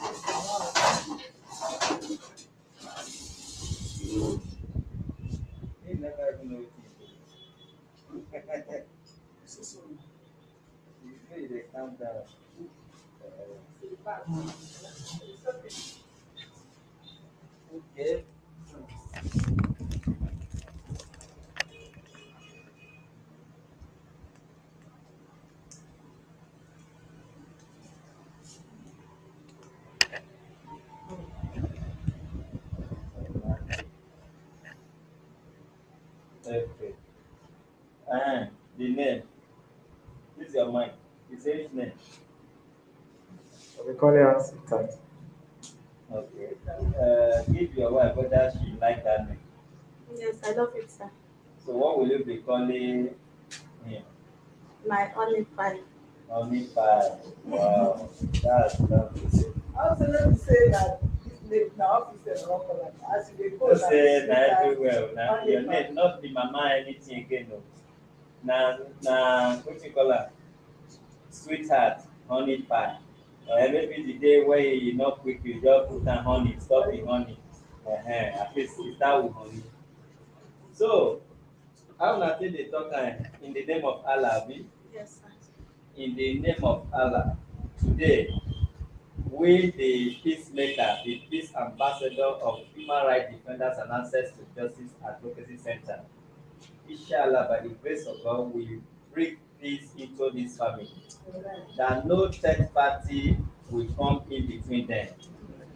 You never even know what it is. You say they calm down. Okay. Okay. The name. This is your mind. You say his name. We call her sweetheart. Okay. Give your wife whether she like that name. Yes, I love it, sir. So what will you be calling him? My only pie. Only five. Wow. That's lovely. Also, let me say that this name now office and all as you dey go Just say na na everywhere. Now your name, not the mama anything again. No. Na what you call her? Sweetheart, honey pie. Maybe the day where you not quick, you just put on honey, stop the honey. At least you start with honey. So, how na take dey talk in the name of Allah, abi? Yes, sir. In the name of Allah, today, we the peacemaker, the peace ambassador of Human Rights Defenders and Access to Justice Advocacy Center, inshallah, by the grace of God, we bring peace into this family. That no third party will come in between them.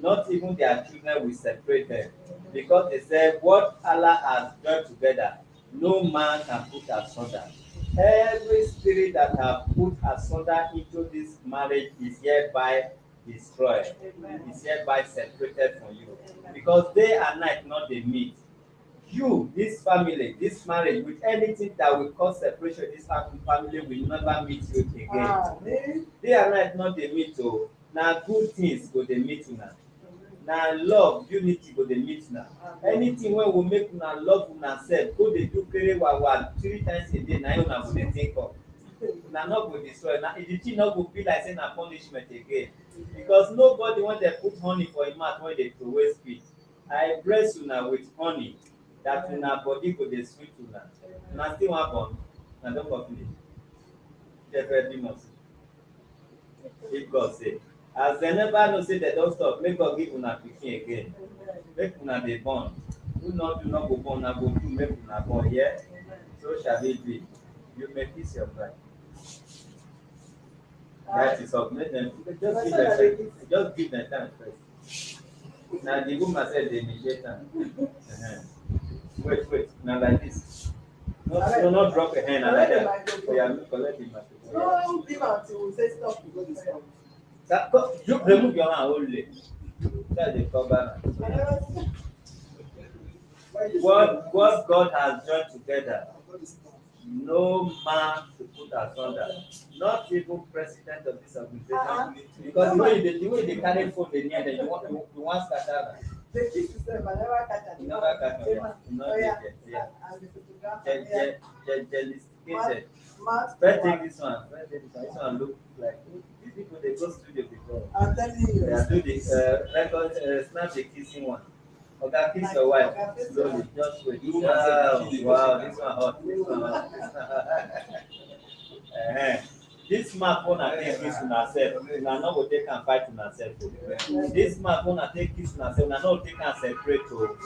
Not even their children will separate them. Because they said, what Allah has joined together, no man can put asunder. Every spirit that have put asunder into this marriage is hereby destroyed. Is hereby separated from you. Because day and night not they meet. You, this family, this marriage, with anything that will cause separation, this family will never meet you again. Day and night not they meet. Oh, now good things go they meet now. Now love, unity go they meet now. Anything when we make una love una self, go they do kere wawa 3 times a day. Now you go they think of. Now not go destroy. Now the thing not go be like saying a punishment again. Because nobody when they put honey for him mouth when they throw away spit. I bless una with honey. That una body go dey sweet una. Una still wan born, na don complete. Get ready must. If God say, as dem never know say dem don stop, make God give una pikin again. Make una dey born. Who not do not go born, una go do make una born. Yeah, so shall it be. You may kiss your bride. That is all. Make them just give them time. Just give them time first. Na the woman said they initiate am. Wait, now like this. No, not drop a hand like that. We are collect the microphone. No, leave until we say stop. You remove your hand only. That's the cover. What God has joined together, no man to put asunder. Not even president of this organization. Because the way they carry phone, they near them. You want scatter. The kiss system, I never catch it. You never catch it. Not yet. Yeah. Spread take this one. This one look like people they go studio before. I'm telling you. They are do the record, snap the kissing one. Okay, kiss your wife slowly. Just wait. Wow, this one hot. This one hot. This mark una take kiss una sef, una no go take am fight una sef o. This mark una take kiss una sef, una no go take am separate o.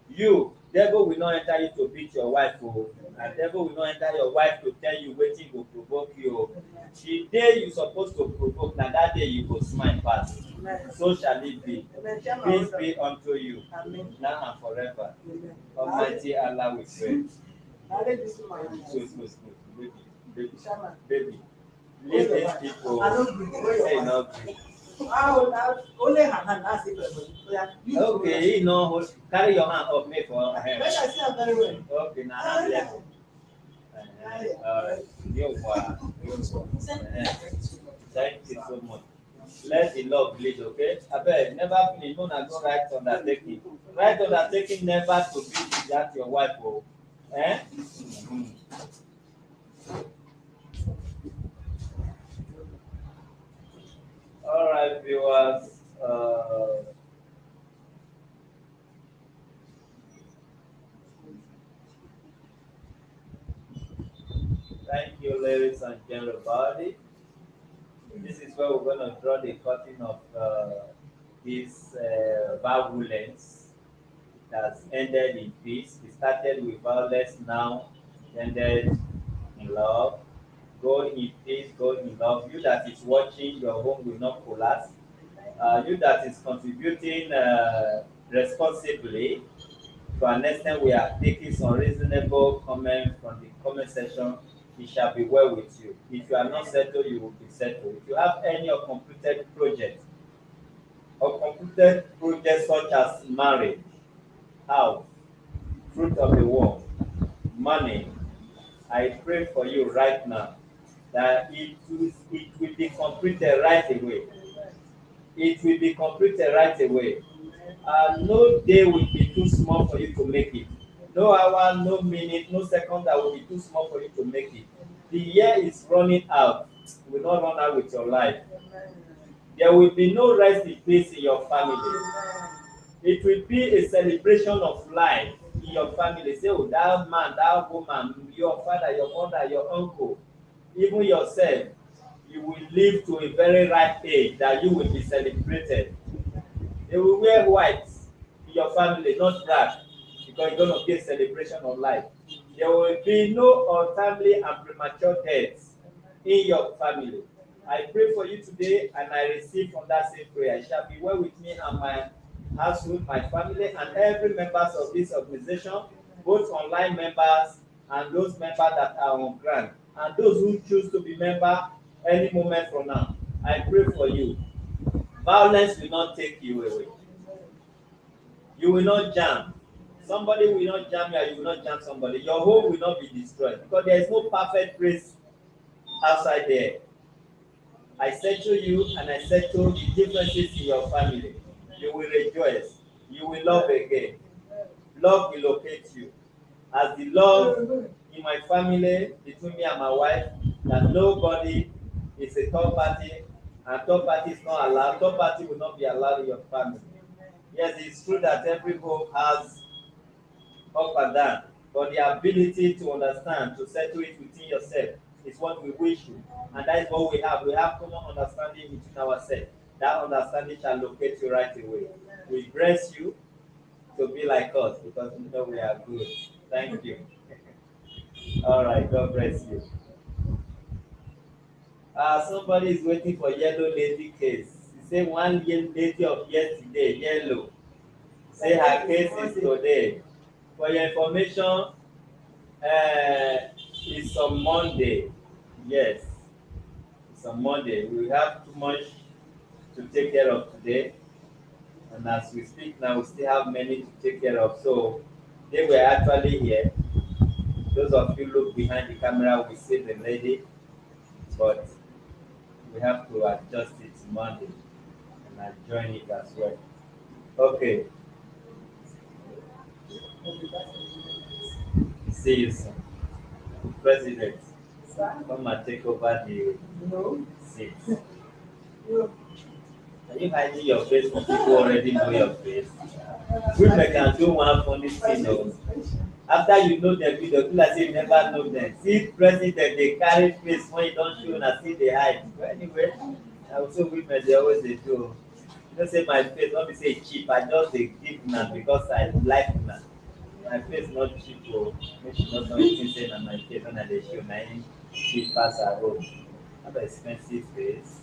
You, devil will not enter you to beat your wife o, and devil will not enter your wife to tell you wetin go provoke you o. The day you suppose to provoke, na that day you go smile pass. So shall it be. Peace be unto you, now and forever. Almighty Allah we pray. Good. Baby. Leave these people. Say no. Only her hand, that's it. Okay, you know, carry your hand up, make for her. When I see her very well. Okay, now hand level. Alright, thank you so much. Let the love bleed, okay? I beg, never finish. No, go right undertaking. Right undertaking never to be that your wife, oh. Eh? All right, viewers. Thank you, ladies and gentlemen. This is where we're going to draw the curtain of this violence. It has ended in peace. It started with violence, now ended in love. Go in peace, go in love. You that is watching, your home will not collapse. You that is contributing responsibly, to an extent we are taking some reasonable comment from the comment section, it shall be well with you. If you are not settled, you will be settled. If you have any uncompleted project, such as marriage, house, fruit of the womb, money, I pray for you right now that it will be completed right away. It will be completed right away. No day will be too small for you to make it. No hour, no minute, no second that will be too small for you to make it. The year is running out. You will not run out with your life. There will be no rest in peace in your family. It will be a celebration of life in your family. Say, oh, that man, that woman, your father, your mother, your uncle, even yourself, you will live to a very ripe age that you will be celebrated. They will wear white in your family, not black, because it's going to be a celebration of life. There will be no untimely and premature deaths in your family. I pray for you today and I receive from that same prayer. It shall be well with me and my household, my family, and every members of this organization, both online members and those members that are on ground, and those who choose to be members any moment from now. I pray for you. Violence will not take you away. You will not jam. Somebody will not jam you, you will not jam somebody. Your home will not be destroyed because there is no perfect place outside there. I settle you and I settle the differences in your family. You will rejoice. You will love again. Love will locate you. As the love in my family between me and my wife, that nobody is a third party and third party is not allowed. Third party will not be allowed in your family. Yes, it's true that every home has up and down, but the ability to understand, to settle it within yourself is what we wish you. And that is what we have. We have common understanding between ourselves. That understanding shall locate you right away. We bless you to be like us because we know we are good. Thank you. All right, God bless you. Somebody is waiting for yellow lady case. He say one lady of yesterday, yellow. Say her case is today. For your information, it's on Monday. Yes, it's on Monday. We have too much to take care of today. And as we speak now, we still have many to take care of. So they were actually here. Those of you look behind the camera, we see the lady, but we have to adjust it to Monday and I join it as well. Okay. See you soon. President, come and take over the seat. Are you hiding your face for people who already know your face? Women can do one funny thing. Oh. After you know them, you don't feel as if you never know them. See president, they carry face when you don't show and see they hide. But anyway, also women they always they do. You know say my face, not be say cheap. I just dey give una because I like una. My face not cheap o. Make you not something say na my face when I dey show na him cheap pass her own. Have expensive face.